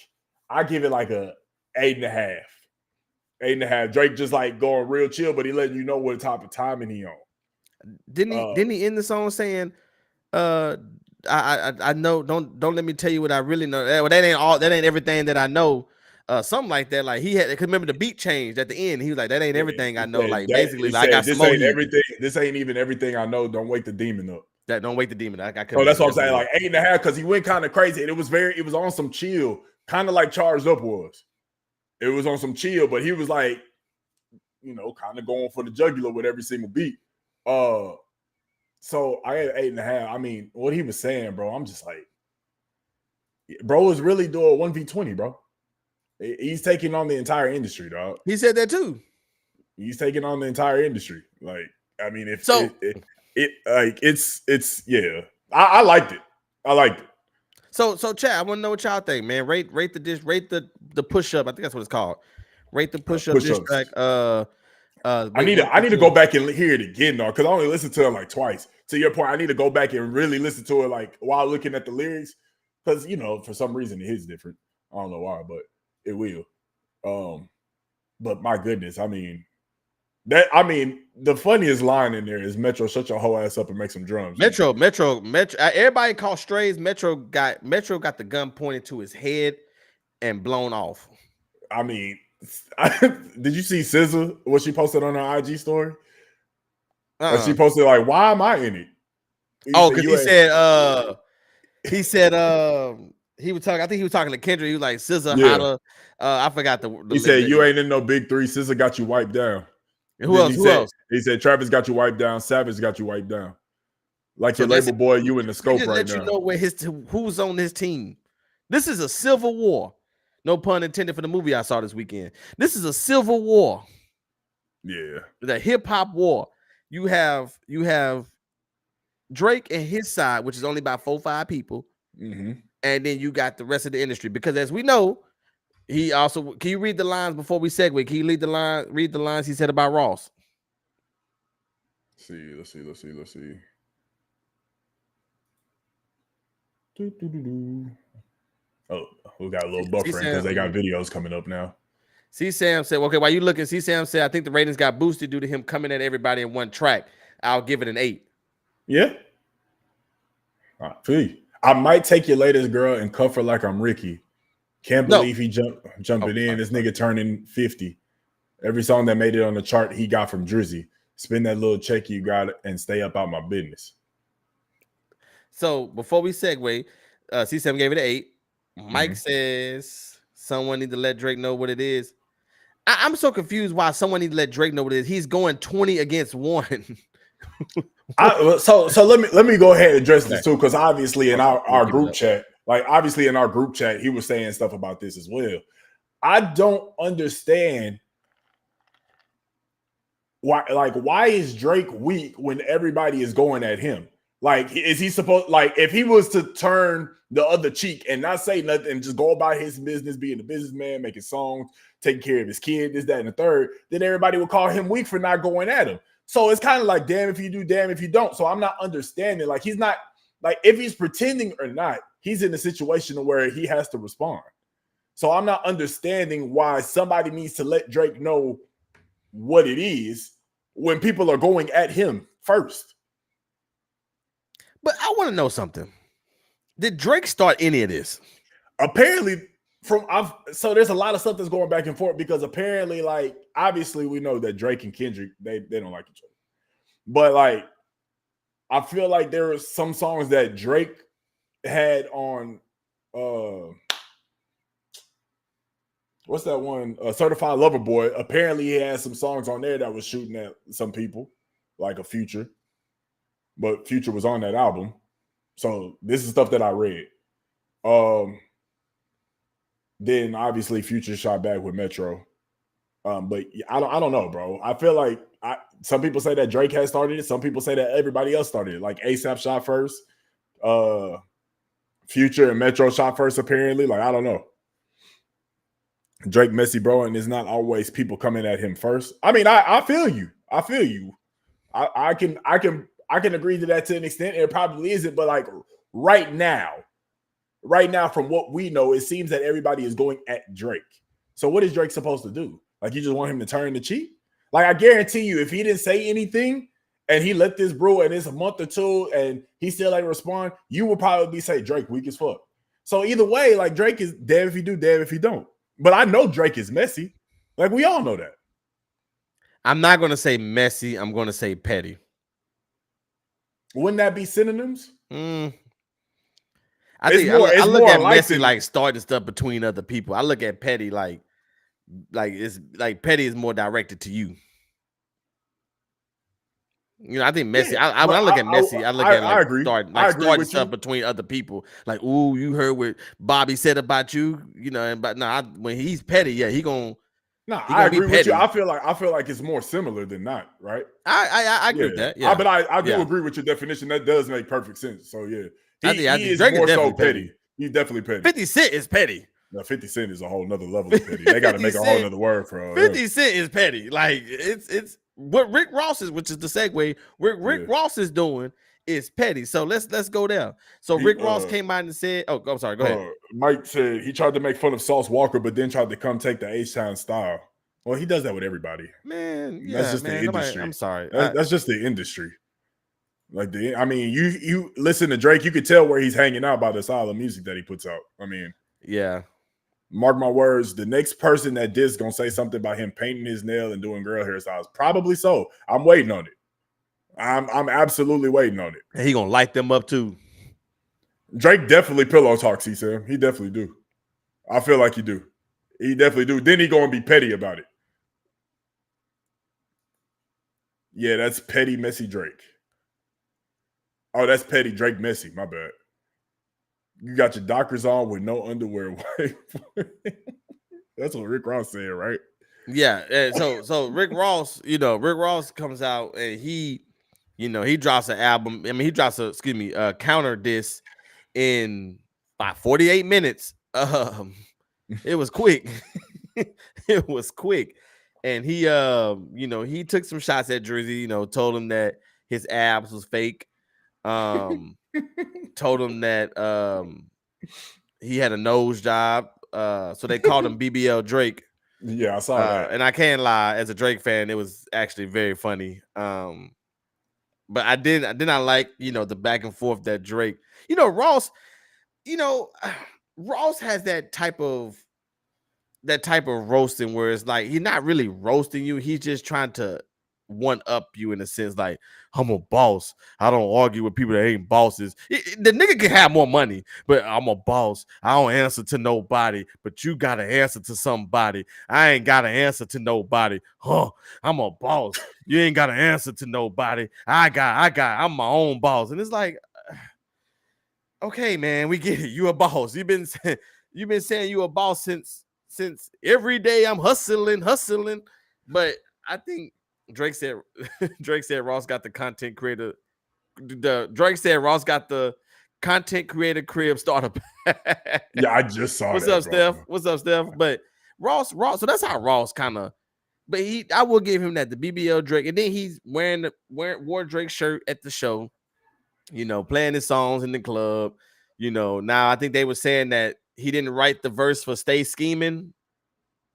I give it like a 8.5. 8.5. Drake just like going real chill, but he letting you know what type of timing he on. Didn't he end the song saying, I know, don't let me tell you what I really know. Well, that ain't everything that I know. Something like that. Like he had, cause remember the beat changed at the end. He was like, that ain't everything I know. Like basically, like, I got this ain't everything. This ain't even everything I know. Don't wake the demon up. That don't wake the demon. So that's what I'm saying. Like 8.5, because he went kind of crazy. And it was on some chill, kind of like Charged Up was. It was on some chill, but he was like, kind of going for the jugular with every single beat. So I had 8.5. I mean, what he was saying, bro, I'm just like, bro is really doing 1v20, bro. He's taking on the entire industry, dog. He said that too. He's taking on the entire industry. Like, I mean, if so it's yeah. I liked it. I liked it. So chat, I want to know what y'all think, man. Rate the push up. I think that's what it's called. Rate the push up diss track. I need to go back and hear it again, though, because I only listened to it like twice. To your point, I need to go back and really listen to it like while looking at the lyrics, because for some reason it is different. I don't know why, but it will. But my goodness, I mean, the funniest line in there is Metro, shut your whole ass up and make some drums. Metro. Everybody called strays. Metro got the gun pointed to his head and blown off. I mean, did you see SZA, what she posted on her IG story? She posted like, "Why am I in it?" Because he said he was talking. I think he was talking to Kendrick. He was like, "SZA, hotter." I forgot the. He said, "You ain't in no big three. SZA got you wiped down." Who else? He said, "Travis got you wiped down. Savage got you wiped down." Like your label boy, you in the scope right now. Let you know where who's on his team. This is a civil war. No pun intended for the movie I saw this weekend. This is a civil war. Yeah, the hip hop war. You have Drake and his side, which is only about 4-5 people, and then you got the rest of the industry. Because as we know, he also can you read the lines before we segue? Can you read the lines he said about Ross? Let's see. Oh, we got a little buffering because they got videos coming up now. C Sam said, okay, while you looking, C Sam said, I think the ratings got boosted due to him coming at everybody in one track. I'll give it an 8. Yeah. I feel you. I might take your latest girl and cuff her like I'm Ricky. Can't believe he jumping in. This nigga turning 50. Every song that made it on the chart he got from Drizzy. Spend that little check you got and stay up out my business. So before we segue, C7 gave it an 8. Mike says someone need to let Drake know what it is. I'm so confused why someone need to let Drake know what it is. He's going 20 against 1. So let me go ahead and address this too, because obviously in our group chat, he was saying stuff about this as well. I don't understand why is Drake weak when everybody is going at him? Like, is he supposed, like, if he was to turn the other cheek and not say nothing and just go about his business, being a businessman, making songs, taking care of his kid, this, that, and the third, then everybody would call him weak for not going at him. So it's kind of like, damn if you do, damn if you don't. So I'm not understanding. Like, he's not, like, if he's pretending or not, he's in a situation where he has to respond. So I'm not understanding why somebody needs to let Drake know what it is when people are going at him first. But I want to know something. Did Drake start any of this? Apparently, so there's a lot of stuff that's going back and forth because apparently, like, obviously we know that Drake and Kendrick, they don't like each other. But like, I feel like there are some songs that Drake had on what's that one? Certified Lover Boy. Apparently, he had some songs on there that was shooting at some people, like a Future. But Future was on that album. So this is stuff that I read. Then obviously Future shot back with Metro. But I don't know, bro. I feel like some people say that Drake has started it. Some people say that everybody else started it. Like ASAP shot first. Future and Metro shot first, apparently. Like, I don't know. Drake messy, bro, and it's not always people coming at him first. I mean, I feel you. I feel you. I can agree to that to an extent. It probably isn't, but like right now, from what we know, it seems that everybody is going at Drake. So what is Drake supposed to do? Like, you just want him to turn the cheek? Like, I guarantee you, if he didn't say anything and he let this brew and it's a month or two and he still ain't respond, you would probably say Drake weak as fuck. So either way, like, Drake is damn if he do, damn if he don't. But I know Drake is messy. Like, we all know that. I'm not going to say messy. I'm going to say petty. Wouldn't that be synonyms? I look at messy like starting stuff between other people. I look at petty like it's like petty is more directed to you. You know, I think messy. Yeah, when I look at messy, I look at like starting stuff between other people. Like, ooh, you heard what Bobby said about you, you know. But when he's petty, yeah, he gonna. No, I agree with you. I feel like it's more similar than not, right? I agree with that. Yeah, but I do agree with your definition. That does make perfect sense. So yeah, he is more so petty. He's definitely petty. 50 Cent is petty. No, 50 Cent is a whole nother level of petty. They got to make a whole nother word for 50 Cent is petty. Like it's what Rick Ross is, which is the segue. Rick Ross is doing is petty. So let's go there. So Rick Ross came out and said, "Oh, I'm sorry. Go ahead." Mike said he tried to make fun of Sauce Walker, but then tried to come take the H-Town style. Well, he does that with everybody. Man, yeah, that's just the industry. I'm sorry. That's just the industry. Like I mean, you listen to Drake, you could tell where he's hanging out by the style of music that he puts out. I mean, yeah. Mark my words, the next person that is gonna say something about him painting his nail and doing girl hairstyles. Probably so. I'm waiting on it. I'm absolutely waiting on it. And he gonna light them up too. Drake definitely pillow talks, he said. He definitely do. I feel like he do. He definitely do. Then he gonna be petty about it. Yeah, that's petty, messy Drake. Oh, that's petty Drake messy. My bad. You got your Dockers on with no underwear. That's what Rick Ross said, right? Yeah. So Rick Ross, Rick Ross comes out and he drops an album. I mean, he drops a counter disc in about 48 minutes. It was quick. It was quick. And he he took some shots at Drizzy, told him that his abs was fake. Told him that he had a nose job. So they called him BBL Drake. Yeah, I saw that. And I can't lie, as a Drake fan, it was actually very funny. But I did not like, the back and forth that Drake, Ross, Ross has that type of roasting where it's like he's not really roasting you, he's just trying to one up you in a sense, like, I'm a boss. I don't argue with people that ain't bosses. The nigga can have more money, but I'm a boss. I don't answer to nobody, but you gotta answer to somebody. I ain't gotta answer to nobody. I'm a boss. You ain't gotta answer to nobody. I'm my own boss. And it's like, okay, man, we get it. You a boss. You've been saying you a boss since every day I'm hustling. But I think Drake said Ross got the content creator. Drake said Ross got the content creator crib starter. Yeah, I just saw What's that. Up, Steph? What's up, Steph? But Ross. So that's how Ross kind of. But I will give him that, the BBL Drake, and then he's wore Drake's shirt at the show. Playing his songs in the club. Now I think they were saying that he didn't write the verse for "Stay Scheming."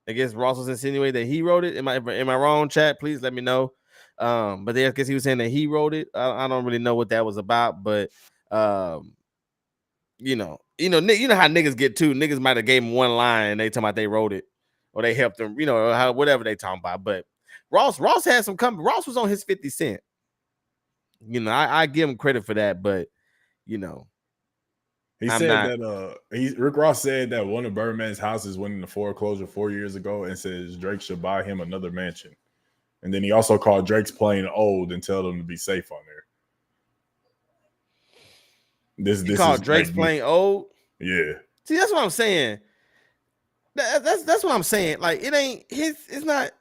I guess Ross was insinuating that he wrote it. Am I wrong, chat? Please let me know. But I guess he was saying that he wrote it. I don't really know what that was about, but you know how niggas get too. Niggas might have gave him one line and they talking about they wrote it or they helped him, whatever they talking about. But Ross had some coming. Ross was on his 50 Cent. I give him credit for that, but he said that Rick Ross said that one of Birdman's houses went into foreclosure 4 years ago and says Drake should buy him another mansion. And then he also called Drake's plane old and tell them to be safe on there. This called Drake's plane old? Yeah. See, that's what I'm saying. That's what I'm saying. Like it ain't his. It's not.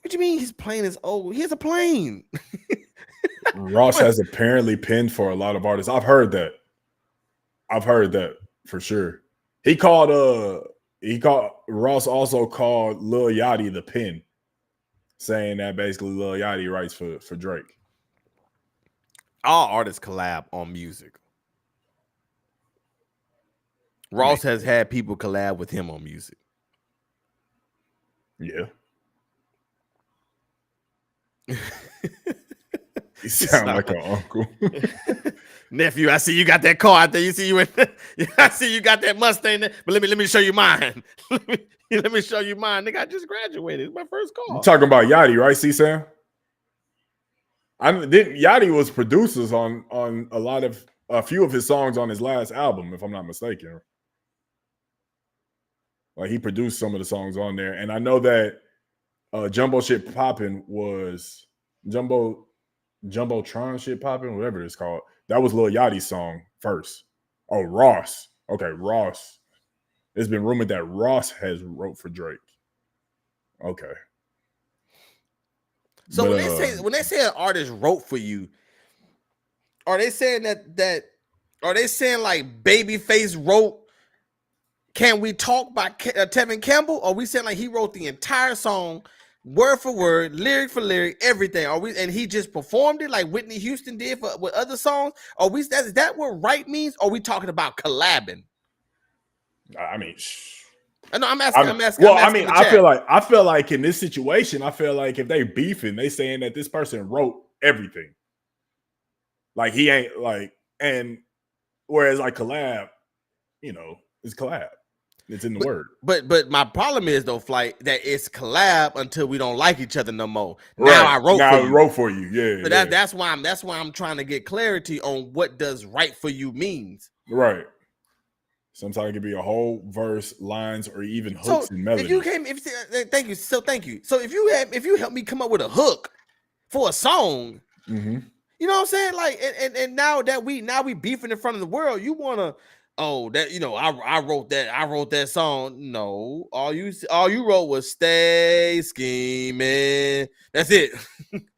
What you mean his plane is old? He has a plane. Ross has apparently penned for a lot of artists. I've heard that for sure. He called Ross also called Lil Yachty the pen, saying that basically Lil Yachty writes for Drake. All artists collab on music. Ross has had people collab with him on music. Yeah. You sound like an uncle. Nephew, I see you got that car out there. You see I see you got that Mustang there. But let me show you mine. Let me show you mine. Nigga, I just graduated. It's my first car. You talking about Yachty, right, C-Sam? Yachty was producers on a few of his songs on his last album, if I'm not mistaken. Like he produced some of the songs on there, and I know that Jumbo Shit Poppin' was Jumbotron Shit Poppin', whatever it's called. That was Lil Yachty's song first. Oh, Ross. Okay, Ross. It's been rumored that Ross has wrote for Drake. Okay. So but, when they say an artist wrote for you, are they saying that are they saying like Babyface wrote Can We Talk by Tevin Campbell? Or are we saying like he wrote the entire song, word for word, lyric for lyric, everything? And he just performed it like Whitney Houston did with other songs? Is that what right means? Or are we talking about collabing? I mean, I'm asking. I feel like in this situation, I feel like if they beefing, they saying that this person wrote everything. Like he ain't like, and whereas like collab, it's collab. It's in the word. But my problem is though, Flight, that it's collab until we don't like each other no more. Right. Now I wrote for you. Yeah. But that's why I'm trying to get clarity on what does right for you means. Right. Sometimes it could be a whole verse, lines, or even hooks and melodies. Thank you. So if you help me come up with a hook for a song, mm-hmm. You know what I'm saying? Like, and now we beefing in front of the world, you wanna. Oh, that I wrote that song. No, all you wrote was "Stay Scheming." That's it.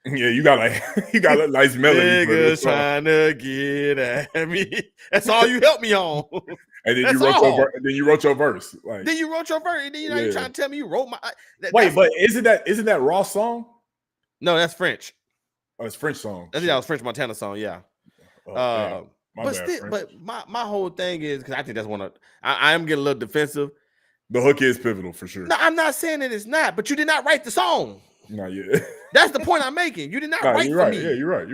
Yeah, you got a nice melody. Niggas trying to get at me. That's all you helped me on. And then you wrote your verse. Like, then you wrote your verse. And then you're trying to tell me you wrote my. But isn't that Ross song? No, that's French. Oh, it's French song. I think that was French Montana song. Yeah. But my whole thing is because I think that's one of I am getting a little defensive. The hook is pivotal for sure. No, I'm not saying that it's not, but you did not write the song. Not yet. That's the point I'm making. You did not write for me. Yeah, you're right.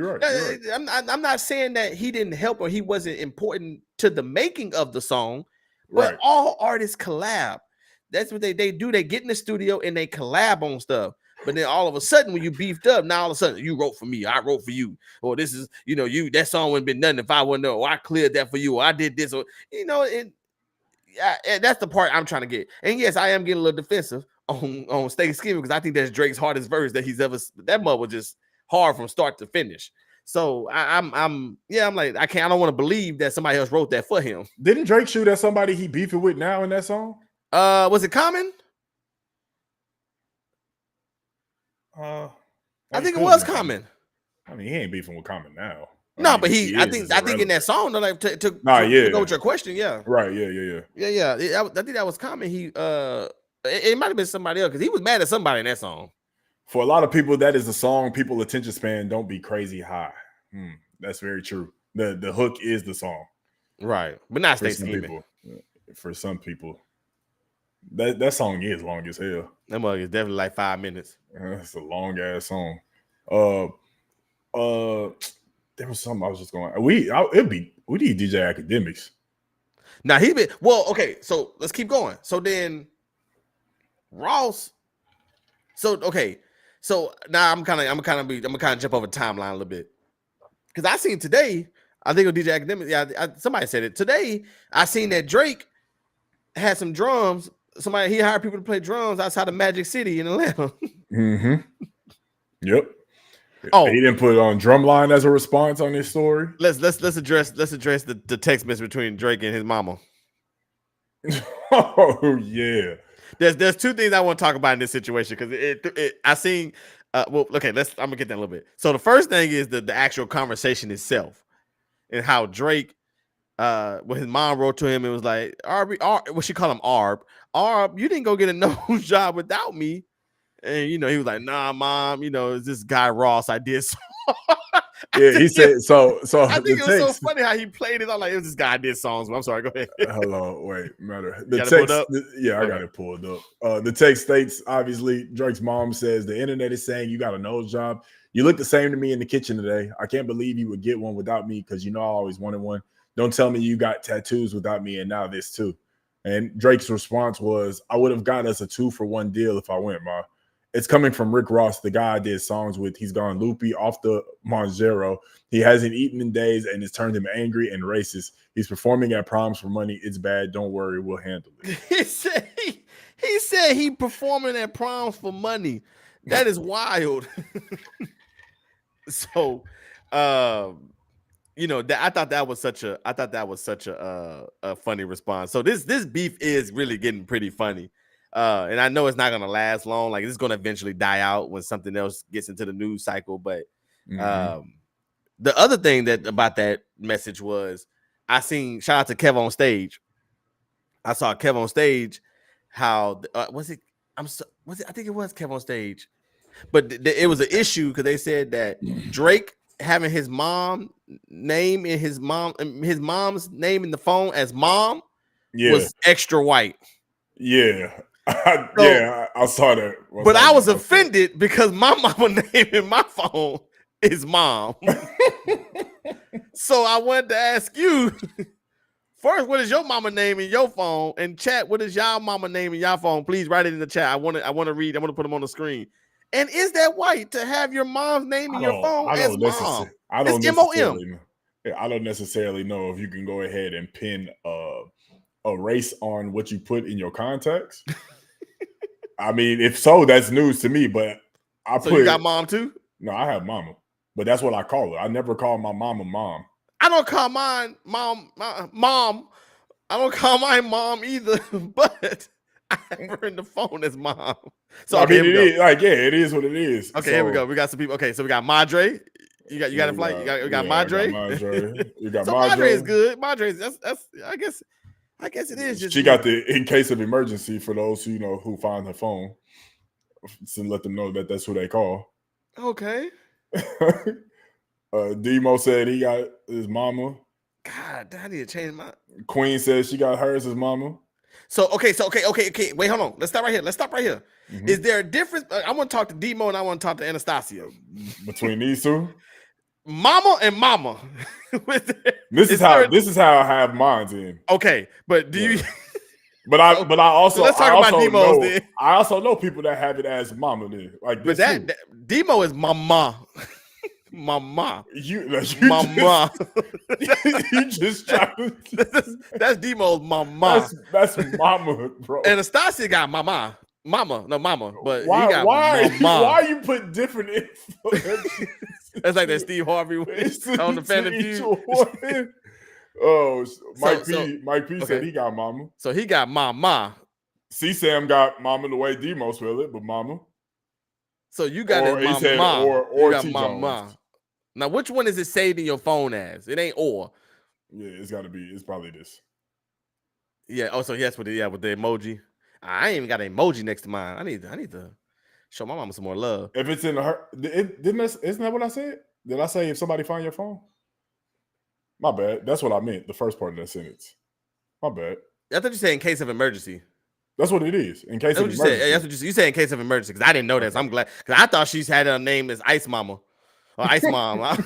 I'm not saying that he didn't help or he wasn't important to the making of the song, but all artists collab. That's what they do. They get in the studio and they collab on stuff. But then all of a sudden, when you beefed up, now all of a sudden you wrote for me, I wrote for you, or this is, that song wouldn't been nothing if I wouldn't know, or I cleared that for you, or I did this, or and that's the part I'm trying to get. And yes, I am getting a little defensive on Stay Scheming because I think that's Drake's hardest verse that he's ever. That mother was just hard from start to finish. So I'm like I don't want to believe that somebody else wrote that for him. Didn't Drake shoot at somebody he beefing with now in that song? Was it Common? I think it was Common. I mean, he ain't beefing with Common now. No, but I think in that song, like to go with your question, yeah, right, yeah. I think that was Common. He it might have been somebody else because he was mad at somebody in that song. For a lot of people, that is a song. People attention span don't be crazy high. That's very true. The hook is the song, right? But not Stay Scheming. For some people. That song is long as hell. That mug is definitely like 5 minutes. It's a long ass song. There was something I was just going. We need DJ Academics. Now okay. So let's keep going. So then Ross. So now I'm kind of jump over timeline a little bit because I seen today. I think it was DJ Academics. Yeah, somebody said it today. I seen that Drake had some drums. He hired people to play drums outside of Magic City in Atlanta. Mm-hmm. Yep. Oh, he didn't put it on Drumline as a response on his story. Let's address the text message between Drake and his mama. Oh yeah. There's two things I want to talk about in this situation because I seen. Well, okay, I'm gonna get that in a little bit. So the first thing is the actual conversation itself and how Drake, when his mom wrote to him, it was like, what she call him, Arb, you didn't go get a nose job without me. And he was like, nah, mom, it's this guy Ross. I did so. Yeah, he said so. So I think the it was so text. funny how he played it. I'm like, it was this guy I did songs. I'm sorry, go ahead. Hello, wait, matter. You The got it pulled text, up? yeah, I got it pulled up. The text states, obviously, Drake's mom says the internet is saying you got a nose job. You look the same to me in the kitchen today. I can't believe you would get one without me because I always wanted one. Don't tell me you got tattoos without me and now this too. And Drake's response was, I would have got us a 2-for-1 deal if I went, Ma. It's coming from Rick Ross, the guy I did songs with. He's gone loopy off the Monjero. He hasn't eaten in days and it's turned him angry and racist. He's performing at proms for money. It's bad. Don't worry. We'll handle it. he said he performing at proms for money. That is wild. So, I thought that was such a funny response. So this beef is really getting pretty funny. And I know it's not gonna last long. Like, it's gonna eventually die out when something else gets into the news cycle. But the other thing about that message was shout out to Kev on stage. I saw Kev on stage. How was it? I think it was Kev on stage, but it was an issue because they said that Drake having his mom's name in his mom's name in the phone as mom was extra white. Yeah. I saw that. But I was offended because my mama name in my phone is mom. So I wanted to ask you first, what is your mama name in your phone? And chat, what is y'all mama name in your phone? Please write it in the chat. I want to read. I want to put them on the screen. And is that white to have your mom's name in your phone as mom? It's M-O-M. I don't necessarily know if you can go ahead and pin a race on what you put in your contacts. I mean, if so, that's news to me. But you got mom too? No, I have mama, but that's what I call her. I never call my mama mom. I don't call mine mom. I don't call my mom either, but I have her in the phone as mom. So I mean, it is what it is. Okay, here we go. We got some people. Okay, so we got Madre. You got it, flight. We got Madre. You got so Madre is good. Madre is that's I guess it is. She got the in case of emergency for those who find her phone, to let them know that that's who they call. Okay. Demo said he got his mama. God, I need to change my. Queen says she got hers as mama. So okay. Wait, hold on. Let's stop right here. Mm-hmm. Is there a difference? I want to talk to Demo and I want to talk to Anastasia. Between these two? Mama and mama. This is how I have mine in. Okay, but do you? But I also, so let's talk about Demo's then. I also know people that have it as mama then. Like this, but that Demo is mama. Mama. Mama. You just try to. That's Demo's mama. That's mama, bro. Anastasia got mama. No mama. But why, he got why, mama. Why you put different info? That's like that Steve Harvey on the Family Feud. Oh, Mike P said he got mama. So he got mama. C-Sam got mama the way Demo spell it, but mama. So you got it, mama. Said, or you got mama. Now, which one is it saved in your phone as? It ain't or. Yeah, it's got to be. It's probably this. Yeah. Oh, so yes, with the emoji. I ain't even got an emoji next to mine. I need to show my mama some more love. If it's in her, isn't that what I said? Did I say if somebody find your phone? My bad. That's what I meant. The first part of that sentence. My bad. I thought you said in case of emergency. That's what it is. In case of emergency. That's what you said in case of emergency. Because I didn't know that. So I'm glad. Because I thought she's had her name as Ice Mama or Ice Mom. I'm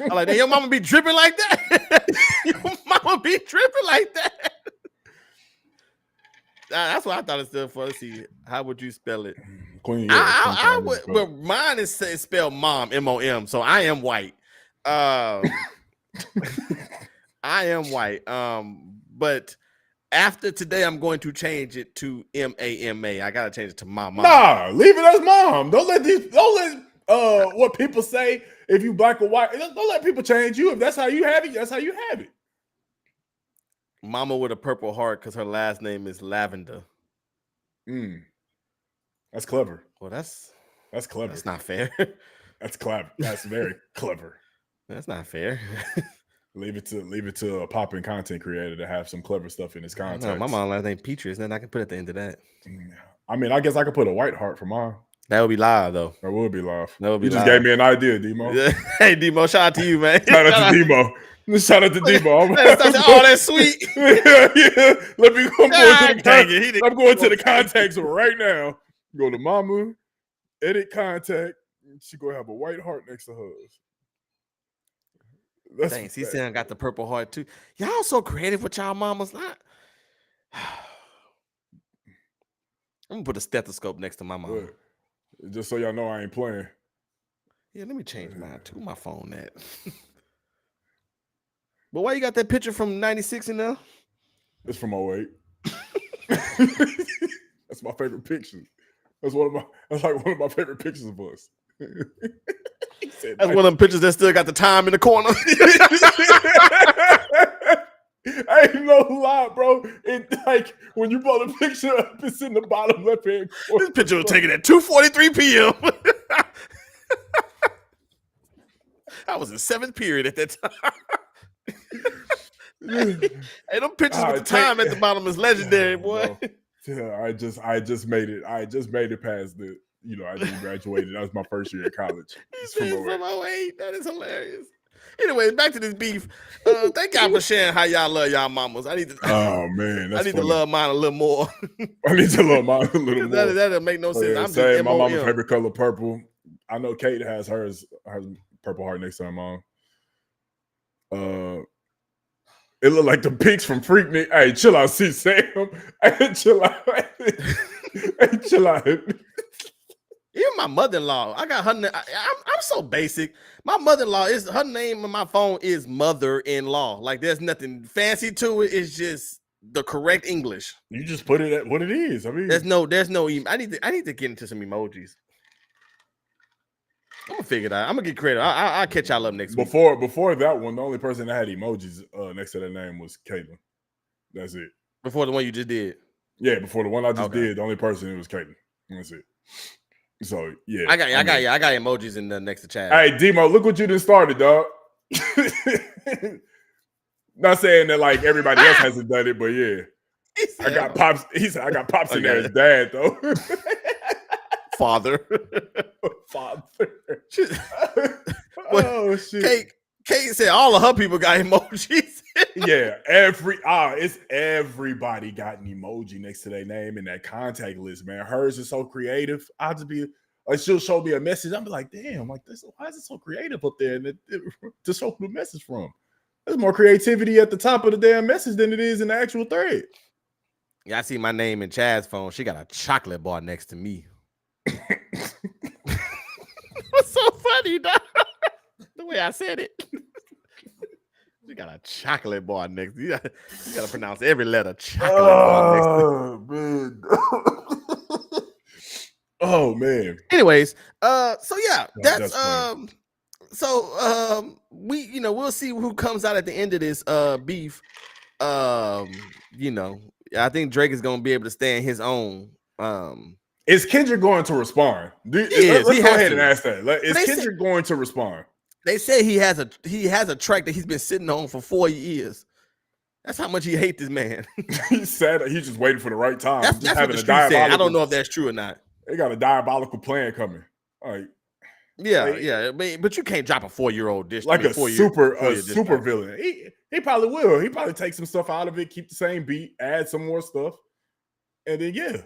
like, your mama be dripping like that. Your mama be dripping like that. That's what I thought it stood for. Let's see. How would you spell it? Queen. I would. Well, mine is spelled mom, M-O-M. So I am white. I am white. But after today, I'm going to change it to M-A-M-A. I gotta change it to mom. Nah, leave it as mom. Don't let what people say if you black or white. Don't let people change you. If that's how you have it, that's how you have it. Mama with a purple heart because her last name is Lavender. That's clever. Well, that's clever. That's not fair. That's clever. That's very clever. That's not fair. Leave it to a popping content creator to have some clever stuff in his context. No, my mom's last name Petrie. Isn't that I can put at the end of that? I mean, I guess I could put a white heart for mine. That would be live, though. That would be live. That would be you just live. gave me an idea, Demo. Hey, Demo, shout out to you, man. Shout out to Demo. Shout out to Demo. Oh, that's sweet. Yeah. Let me go. I'm going to the contacts right now. Go to Mama, edit contact. She gonna have a white heart next to hers. Thanks. He said I got the purple heart too. Y'all so creative with y'all mamas. Not. I'm gonna put a stethoscope next to my mom. What? Just so y'all know I ain't playing. Yeah, let me change mine too. My phone that. But why you got that picture from '96 in there? It's from 08. That's my favorite picture. That's like one of my favorite pictures of us. That's one of them pictures that still got the time in the corner. I ain't no lie, bro. It like when you pull the picture up, it's in the bottom left hand corner. This picture was taken at 2:43 p.m. I was in 7th period at that time. Hey, them pictures with the time at the bottom is legendary, boy. Yeah, I just made it. I just made it past the. I just graduated. That was my first year at college. It's from 08. That is hilarious. Anyway, back to this beef. Thank y'all for sharing how y'all love y'all mamas. I need to. Oh man, I need to love mine a little more. I need to love mine a little more. That'll make no sense. Yeah, I'm saying just my mama's favorite color purple. I know Kate has hers purple heart next to her mom. It looked like the pics from Freaknik. Hey, chill out, see Sam. Hey, chill out. Hey, chill out. Even my mother-in-law, I got her. I'm so basic. My mother-in-law is her name on my phone is mother-in-law. Like there's nothing fancy to it. It's just the correct English. You just put it at what it is. I mean, there's no. I need to get into some emojis. I'm gonna figure it out. I'm gonna get creative. I'll catch y'all up next week. Before that one, the only person that had emojis next to their name was Caitlin. That's it. Before the one you just did. Yeah, before the one I just did, the only person it was Caitlin. That's it. So yeah, I got emojis in the next to chat. Hey, Demo, look what you done started, dog. Not saying that like everybody else hasn't done it, but yeah, I got pops. He said I got pops in there as dad though. Father. Oh shit. Kate said all of her people got emojis. Yeah, it's everybody got an emoji next to their name in that contact list, man. Hers is so creative. I'll just be like, she'll show me a message. I'm like, damn, like this, why is it so creative up there? And to show who the message from. There's more creativity at the top of the damn message than it is in the actual thread. Yeah, I see my name in Chad's phone. She got a chocolate bar next to me. What's so funny, dog? The way I said it. You got a chocolate bar next. You gotta pronounce every letter. Chocolate bar next. Man. Oh man. Anyways, so yeah, that's we'll see who comes out at the end of this beef. I think Drake is gonna be able to stand his own. Is Kendrick going to respond? Let's go ahead and ask that. Is Kendrick going to respond? They say he has a track that he's been sitting on for 4 years. That's how much he hates this man. He's sad. He's just waiting for the right time. That's what the street said. I don't know if that's true or not. They got a diabolical plan coming. Like, yeah, but you can't drop a 4-year-old dish like a super villain. He probably will. He probably take some stuff out of it, keep the same beat, add some more stuff, and then yeah.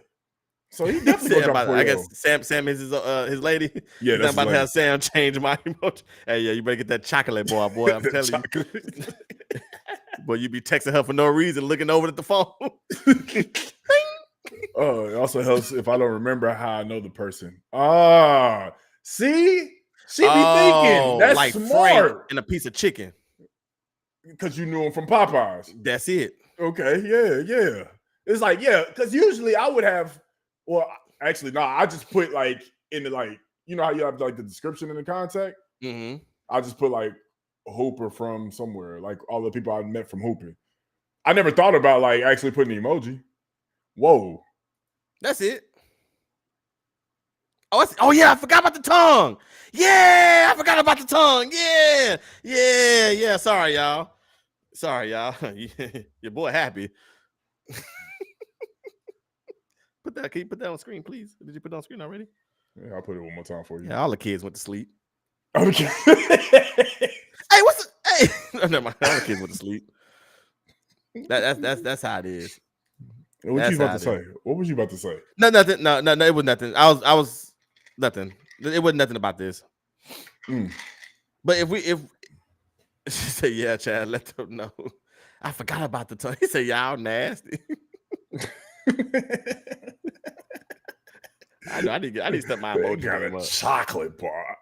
So he definitely gonna drop 4-year-old. I guess Sam is his lady. Yeah, that's about to have Sam change my emoji. Hey, yeah, you better get that chocolate bar, boy. I'm telling you. Boy, you be texting her for no reason, looking over at the phone. It also helps if I don't remember how I know the person. See? She be thinking. That's like smart. And a piece of chicken. Because you knew him from Popeyes. That's it. Okay, yeah. It's like, yeah, because usually I would have, well, actually, no, I just put like in the like, you know how you have like the description in the contact? Mm-hmm. I just put like Hooper from somewhere, like all the people I met from hooping. I never thought about like actually putting the emoji. Whoa. That's it. Oh yeah, I forgot about the tongue. Yeah, I forgot about the tongue. Yeah. Sorry, y'all. Your boy happy. Can you put that on screen, please? Did you put it on screen already? Yeah, I'll put it one more time for you. Yeah, all the kids went to sleep. Okay. Hey, Hey, never mind. All the kids went to sleep. That's how it is. What you about to say? What was you about to say? No, nothing. No, it was nothing. I was nothing. It wasn't nothing about this. But if she said, yeah, Chad, let them know. I forgot about the tongue. He said, y'all nasty. I know. I need to step my emoji got game a up. chocolate bar.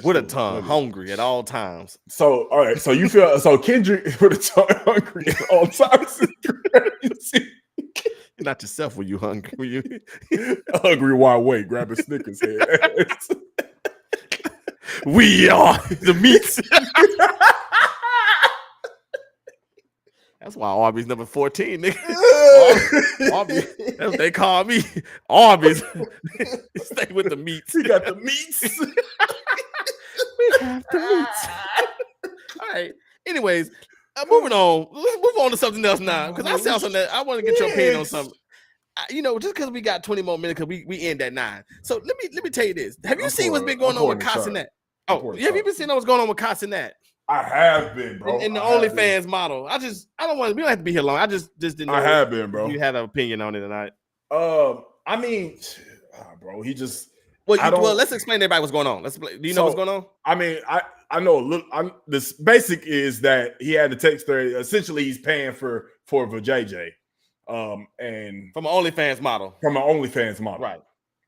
With a tongue, hungry at all times. So, all right. So you feel Kendrick with a tongue hungry at all times is crazy. You're not yourself when you hungry. When you hungry, wide awake, grabbing Snickers head. We are the meats. That's why Arby's number 14, nigga. Arby's, that's what they call me. Arby's. Stay with the meats. You got the meats. We have the meats. All right. Anyways, moving on. Let's move on to something else now. Because I sound something that I want to get your opinion on something. Just because we got 20 more minutes, because we end at 9. So let me tell you this. Have you seen what's been going on with Cassinet? Oh, have you been seeing what's going on with Cassinet? I have been, bro. In the OnlyFans model. I don't want to. We don't have to be here long. I just didn't know. I have been, bro. You had an opinion on it tonight. I mean, bro, he just. Well, let's explain to everybody what's going on. Do you know what's going on? I mean, I know a little. This basic is that he had a text there. Essentially, he's paying for JJ, and from an OnlyFans model.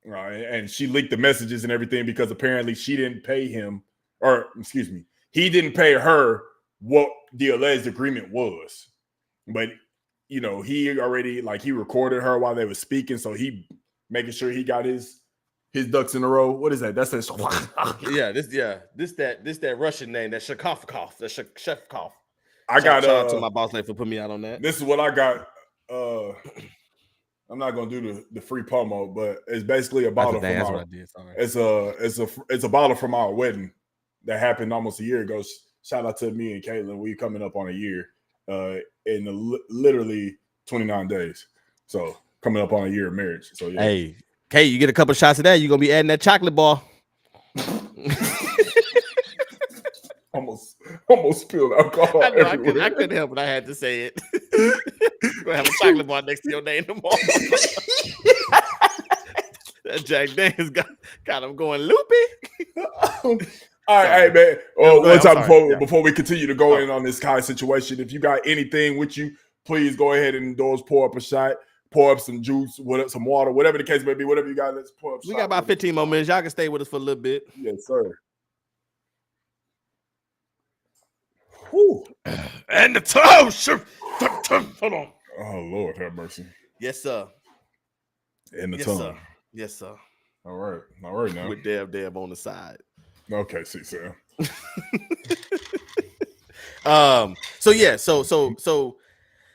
Right. And she leaked the messages and everything because apparently she didn't pay him, or excuse me, he didn't pay her what the alleged agreement was. But he already he recorded her while they were speaking, so he making sure he got his ducks in a row. What is that? That's this. This that Russian name, that Shekhovkov, the Shekhovkov. Shout out to my boss lady for putting me out on that. This is what I got. I'm not gonna do the free promo, but it's basically a bottle from our. It's a bottle from our wedding that happened almost a year ago. Shout out to me and Caitlin. We coming up on a year in literally 29 days. So coming up on a year of marriage. So yeah. Hey, Kay, you get a couple shots of that, you're gonna be adding that chocolate bar. almost spilled alcohol. I couldn't help it. I had to say it. You're gonna have a chocolate bar next to your name tomorrow. That Jack Daniels got him going loopy. All right, man. One time before we continue to go in on this Kai situation, if you got anything with you, please go ahead and endorse. Pour up a shot, pour up some juice, some water, whatever the case may be. Whatever you got, let's pour up. We got about 15 more minutes. Y'all can stay with us for a little bit. Yes, sir. Whew. And the toast. Hold on. Oh Lord, have mercy. Yes, sir. And the tongue. Yes, sir. All right now. With Deb on the side. Okay, see, Sam. So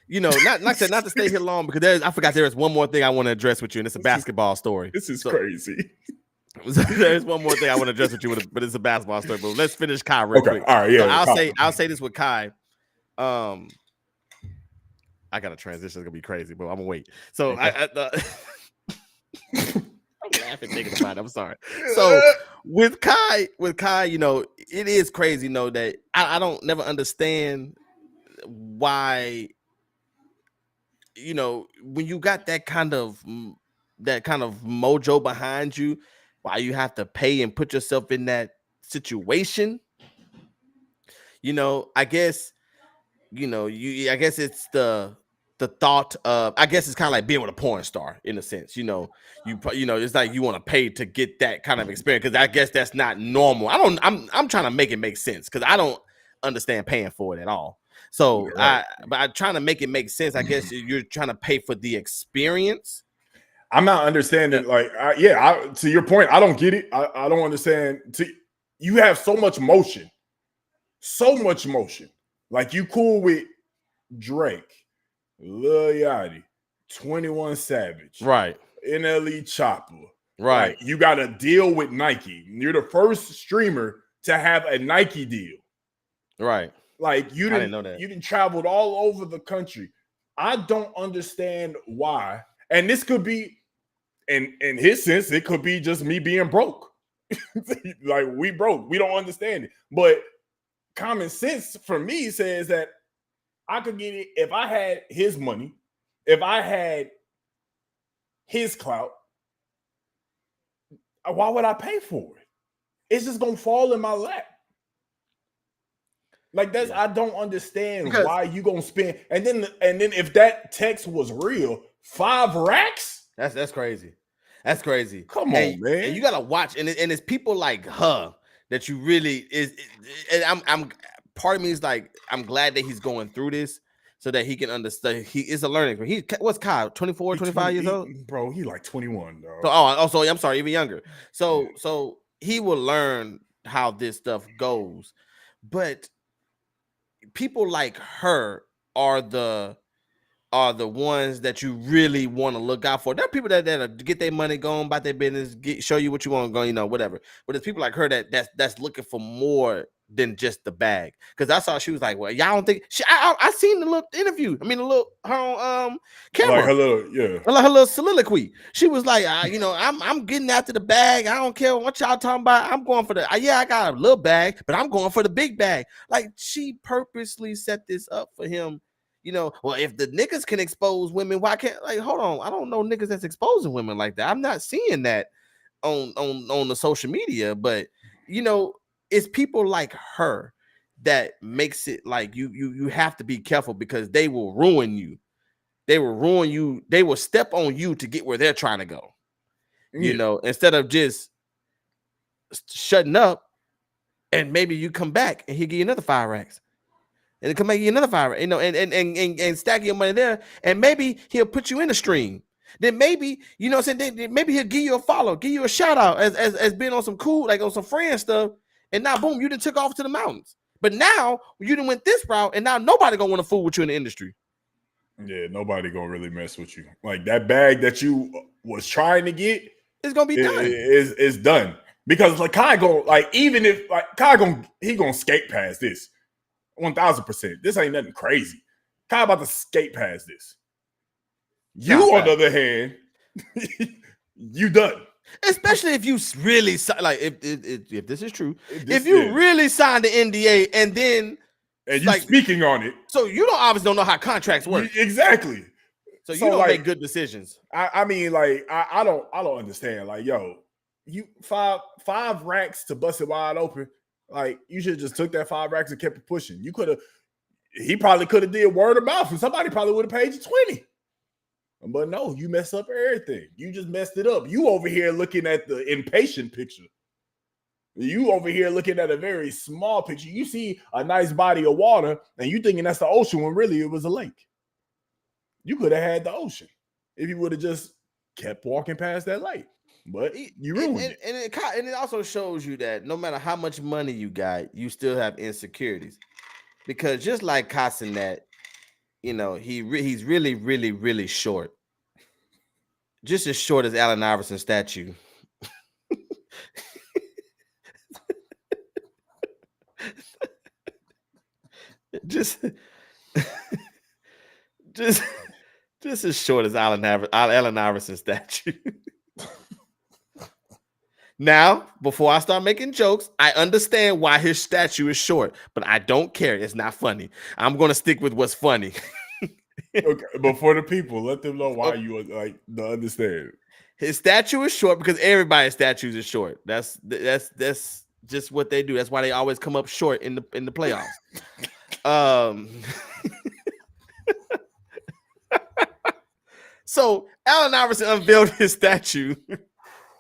not to stay here long because I forgot there is one more thing I want to address with you, and it's a basketball story. This is crazy. There's one more thing I want to address with you, but it's a basketball story. But let's finish Kai real quick. All right, yeah. So I'll say this with Kai. I got a transition. It's gonna be crazy, but I'm gonna wait. So I'm laughing thinking about it. I'm sorry. So with Kai, it is crazy. That I don't never understand why. When you got that kind of mojo behind you, why you have to pay and put yourself in that situation. I guess. I guess it's the thought of, I guess it's kind of like being with a porn star in a sense, it's like you want to pay to get that kind of experience. Cause I guess that's not normal. I'm trying to make it make sense. Cause I don't understand paying for it at all. So I'm trying to make it make sense. I guess you're trying to pay for the experience. I'm not understanding. To your point, I don't get it. I don't understand. You have so much motion. Like you cool with Drake, Lil Yachty, 21 Savage, Right. NLE Chopper. Right. Like, you got to deal with Nike. You're the first streamer to have a Nike deal. Right. Like, I didn't know that. You didn't traveled all over the country. I don't understand why. And this could be, in his sense, it could be just me being broke. Like, we broke. We don't understand it. But common sense for me says that I could get it if I had his money, if I had his clout. Why would I pay for it? It's just gonna fall in my lap. Like, that's, I don't understand why you gonna spend, and then if that text was real, 5 racks. That's crazy. That's crazy. Come on, man. And you gotta watch, and it's people like her that you really is. And I'm part of me is like, I'm glad that he's going through this so that he can understand. He is a learning. What's Kyle? 24, 25 years old, bro. He like 21, though. So also, I'm sorry, even younger. So he will learn how this stuff goes, but people like her are the ones that you really want to look out for. There are people that get their money, go on about their business, show you what you want to go, whatever. But there's people like her that's looking for more than just the bag. Because I saw she was like, well, y'all don't think I seen the little interview. I mean, her on camera, like her little soliloquy. She was like, I'm getting after the bag. I don't care what y'all talking about. I'm going for the I got a little bag, but I'm going for the big bag. Like, she purposely set this up for him. Well, if the niggas can expose women, why can't, like, hold on, I don't know niggas that's exposing women like that. I'm not seeing that on the social media, but it's people like her that makes it like you have to be careful, because they will ruin you. They will ruin you. They will step on you to get where they're trying to go. Instead of just shutting up, and maybe you come back and he'll give you another 5 racks. And it can make you another 5, and stack your money there. And maybe he'll put you in a stream. Then maybe, what I'm saying, maybe he'll give you a follow, give you a shout out as being on some cool, like on some friend stuff. And now, boom, you done took off to the mountains. But now you done went this route, and now nobody gonna want to fool with you in the industry. Yeah, nobody gonna really mess with you. Like, that bag that you was trying to get, it's gonna be done. It's done. Because like Kai even if like Kai he gonna skate past this. 1000%. This ain't nothing crazy. Kai about to skate past this. You, on the other hand, you done. Especially if you really like, if this is true, if you really signed the NDA and then you speaking on it, so you obviously don't know how contracts work. Exactly. So you don't make good decisions. I mean, like, I don't understand. Like, yo, you 5 racks to bust it wide open. Like, you should have just took that 5 racks and kept it pushing. He probably could have did word of mouth, and somebody probably would have paid you 20. But no, you messed up everything. You just messed it up. You over here looking at the impatient picture. You over here looking at a very small picture. You see a nice body of water, and you thinking that's the ocean when really it was a lake. You could have had the ocean if you would have just kept walking past that lake. But you ruined it. And it also shows you that no matter how much money you got, you still have insecurities. Because just like Cossin, that, he's really, really, really short. Just as short as Allen Iverson's statue. just as short as Allen Iverson's statue. Now, before I start making jokes, I understand why his statue is short, but I don't care. It's not funny. I'm going to stick with what's funny. Okay, but for the people, let them know why you like to understand. His statue is short because everybody's statues is short. That's just what they do. That's why they always come up short in the playoffs. So Allen Iverson unveiled his statue.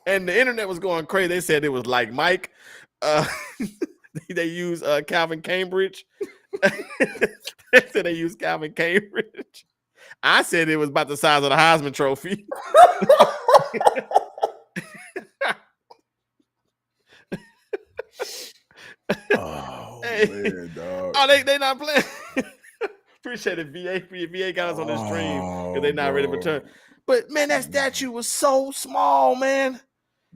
And the internet was going crazy. They said it was like Mike. They use Calvin Cambridge. They said they used Calvin Cambridge. I said it was about the size of the Heisman Trophy. Oh, man, dog. Oh, they not playing. Appreciate it, VA. VA got us on this stream because Oh, they're not ready for bro. turn. But man, that statue was so small, man.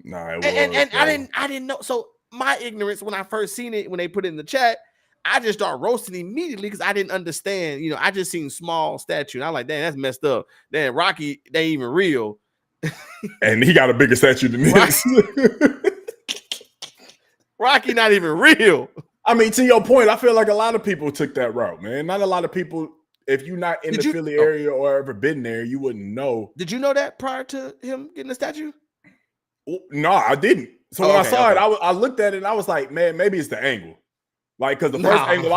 Nah, it And was, bro. I didn't know. So my ignorance when I first seen it, when they put it in the chat, I just start roasting immediately because I didn't understand. You know, I just seen small statue. And I'm like, damn, that's messed up. Damn, Rocky, they ain't even real. And he got a bigger statue than this. Rocky not even real. I mean, to your point, I feel like a lot of people took that route, man. Not a lot of people, if you're not in the Philly area or ever been there, you wouldn't know. Did you know that prior to him getting the statue? No, I didn't. So when I saw it, I looked at it and I was like, man, maybe it's the angle. Like, because the first angle,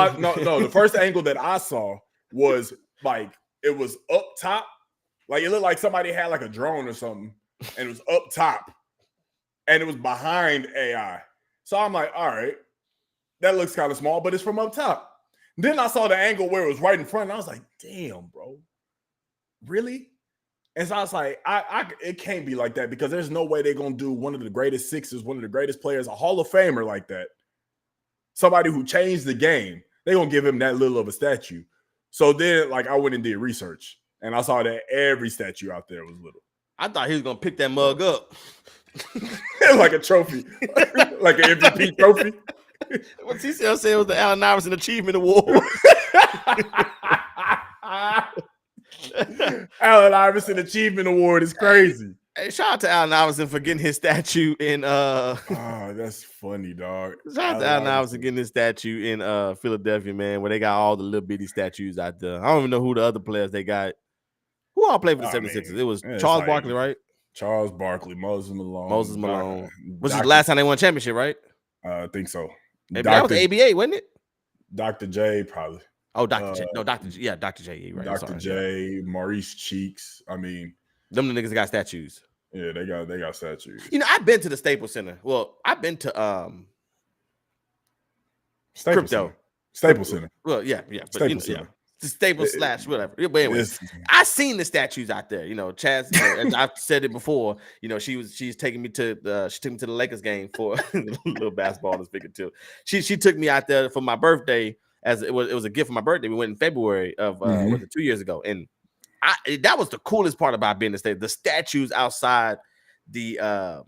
the first angle that I saw was like, it was up top. Like, it looked like somebody had like a drone or something and it was up top and it was behind AI. So I'm like, all right, that looks kind of small, but it's from up top. Then I saw the angle where it was right in front and I was like, damn, bro, really? And so I was like, it can't be like that because there's no way they're going to do one of the greatest Sixers, one of the greatest players, a Hall of Famer like that. Somebody who changed the game. They're going to give him that little of a statue. So then, like, I went and did research. And I saw that every statue out there was little. I thought he was going to pick that mug up. Like a trophy. Like an MVP trophy. What's he saying? It was the Allen Iverson Achievement Award. Allen Iverson Achievement Award is crazy. Hey, shout out to Allen Iverson for getting his statue in oh, that's funny, dog. Shout out to Allen Iverson getting his statue in Philadelphia, man, where they got all the little bitty statues out there. I don't even know who the other players they got. Who all played for the 76ers? It was Charles Barkley, right? Charles Barkley, Moses Malone. Was it the last time they won a championship, right? I think so. That was the ABA, wasn't it? Dr. J, probably. Oh, Dr. J. No, Dr. J. Yeah, Dr. J. Right. Dr. J, Maurice Cheeks. I mean, them the niggas got statues. Yeah, they got statues. You know, I've been to the Staples Center. Well, I've been to Staples Center. Well, yeah. But Staples Center. The Staples / whatever. But anyway, I seen the statues out there. You know, Chaz, I've said it before. You know, she's taking me to the Lakers game for a little basketball this big too. She took me out there for my birthday. As it was a gift for my birthday. We went in February of was it 2 years ago, and that was the coolest part about being in the state. The statues outside the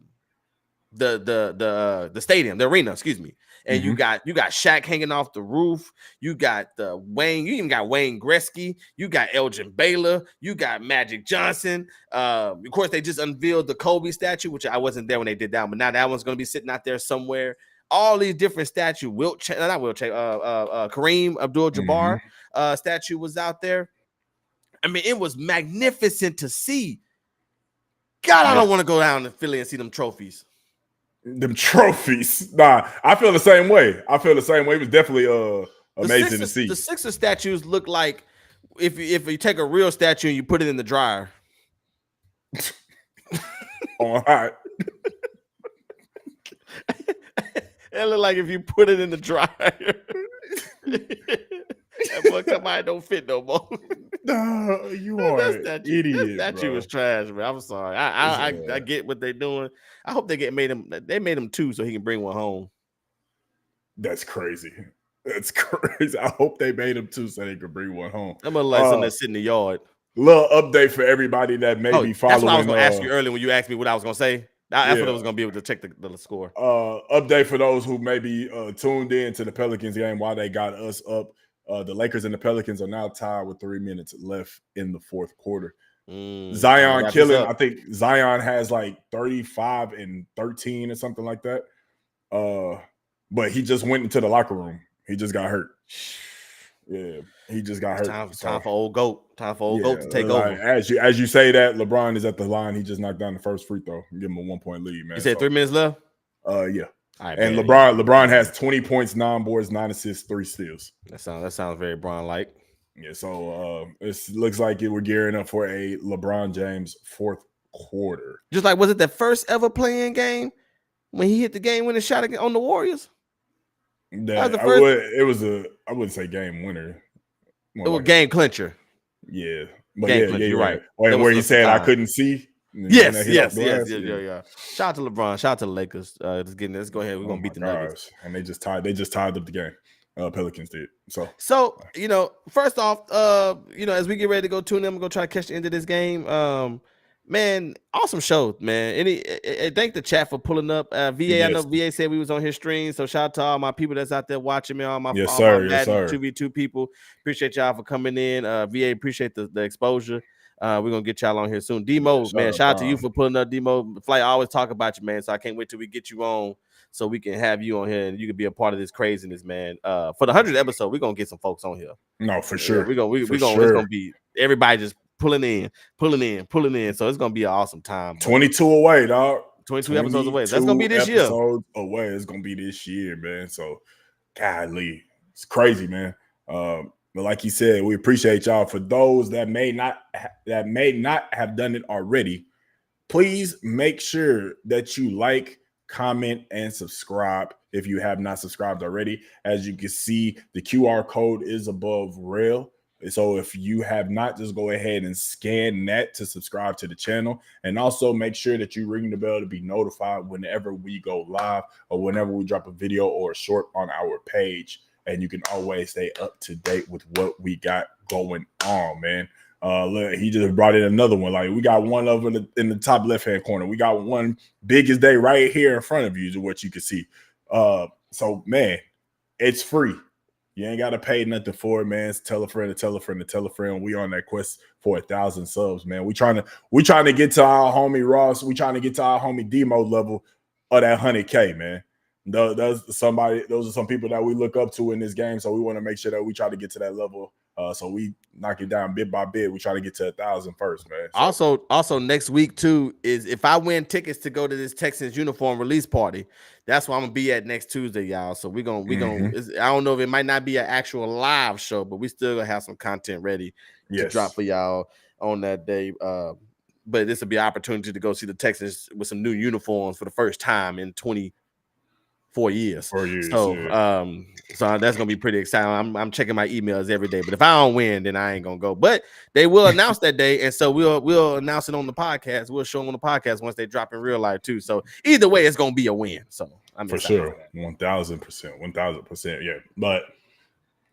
stadium, the arena, excuse me. And you got Shaq hanging off the roof. You got Wayne. You even got Wayne Gretzky. You got Elgin Baylor. You got Magic Johnson. Of course, they just unveiled the Kobe statue, which I wasn't there when they did that, but now that one's going to be sitting out there somewhere. All these different statues. Kareem Abdul-Jabbar statue was out there. I mean, it was magnificent to see. God, I don't want to go down to Philly and see them trophies. Them trophies. Nah, I feel the same way. It was definitely amazing to see. The Sixers statues look like if you take a real statue and you put it in the dryer. All right. It look like if you put it in the dryer. That boy come out, don't fit no more. No, you are an idiot. That statue was trash, man. I'm sorry. I get what they're doing. I hope they made him two so he can bring one home. That's crazy. I hope they made him two so they could bring one home. I'm gonna like something that's sitting in the yard. Little update for everybody that may be following. That's what I was gonna ask you earlier when you asked me what I was gonna say. That's what I was gonna be able to check the score. Update for those who may be tuned in to the Pelicans game while they got us up. The Lakers and the Pelicans are now tied with 3 minutes left in the fourth quarter. Zion killing. I think Zion has like 35 and 13 or something like that. But he just went into the locker room. He just got hurt. Yeah, he just got hurt. Time for old GOAT. Time for old GOAT to take over. As you say that, LeBron is at the line. He just knocked down the first free throw. Give him a 1 point lead, man. You said 3 minutes left? Yeah. Right, and LeBron has 20 points, 9 boards, 9 assists, 3 steals. That sounds very Bron-like. Yeah, so it looks like we're gearing up for a LeBron James fourth quarter. Just like, was it the first ever playing game when he hit the game-winning shot on the Warriors? It was I wouldn't say game winner. It was game clencher. Yeah, but you're right. Where he said I couldn't see. Yes. Shout out to LeBron. Shout out to the Lakers. Let's go ahead. We're gonna beat the Nuggets. And they just tied up the game. Pelicans did. So first off, as we get ready to go tune in, I'm gonna try to catch the end of this game. Man, awesome show, man. Thank the chat for pulling up. VA, I know VA said we was on his stream, so shout out to all my people that's out there watching me, all my Madden 2v2 people. Appreciate y'all for coming in. VA, appreciate the exposure. We're gonna get y'all on here soon. Demo, man, shout out to you for pulling up. Demo, Flight, I always talk about you, man. So I can't wait till we get you on, so we can have you on here and you can be a part of this craziness, man. For the 100th episode, we're gonna get some folks on here. No, for sure. We're gonna it's gonna be everybody just pulling in. So it's gonna be an awesome time. 22 away, dog. 22 episodes away. That's gonna be this year. Away. It's gonna be this year, man. So, golly, it's crazy, man. But like you said, we appreciate y'all. For those that may not have done it already, please make sure that you like, comment, and subscribe if you have not subscribed already. As you can see, the QR code is above rail. So if you have not, just go ahead and scan that to subscribe to the channel. And also make sure that you ring the bell to be notified whenever we go live or whenever we drop a video or a short on our page. And you can always stay up to date with what we got going on, man. Look, he just brought in another one. Like, we got one over in the top left-hand corner. We got one biggest day right here in front of you is what you can see. So, man, it's free. You ain't got to pay nothing for it, man. It's tell a friend to tell a friend to tell a friend. We on that quest for 1,000 subs, man. We trying to get to our homie Ross. We trying to get to our homie Demo level of that 100K, man. Those are some people that we look up to in this game. So we want to make sure that we try to get to that level. So we knock it down bit by bit. We try to get to 1,000 first, man. So. Also next week too is if I win tickets to go to this Texans uniform release party, that's where I'm gonna be at next Tuesday, y'all. So we gonna I don't know if it might not be an actual live show, but we still gonna have some content ready to drop for y'all on that day. But this will be an opportunity to go see the Texans with some new uniforms for the first time in 24 years. 4 years. So that's gonna be pretty exciting. I'm checking my emails every day, but if I don't win, then I ain't gonna go. But they will announce that day, and so we'll announce it on the podcast. We'll show them on the podcast once they drop in real life too. So either way, it's gonna be a win. So I'm for sure, 1,000%. Yeah. But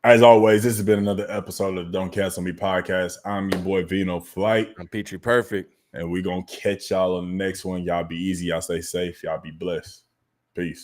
as always, this has been another episode of the Don't Cancel Me podcast. I'm your boy Vino Flight. I'm Petrie Perfect, and we're gonna catch y'all on the next one. Y'all be easy. Y'all stay safe. Y'all be blessed. Peace.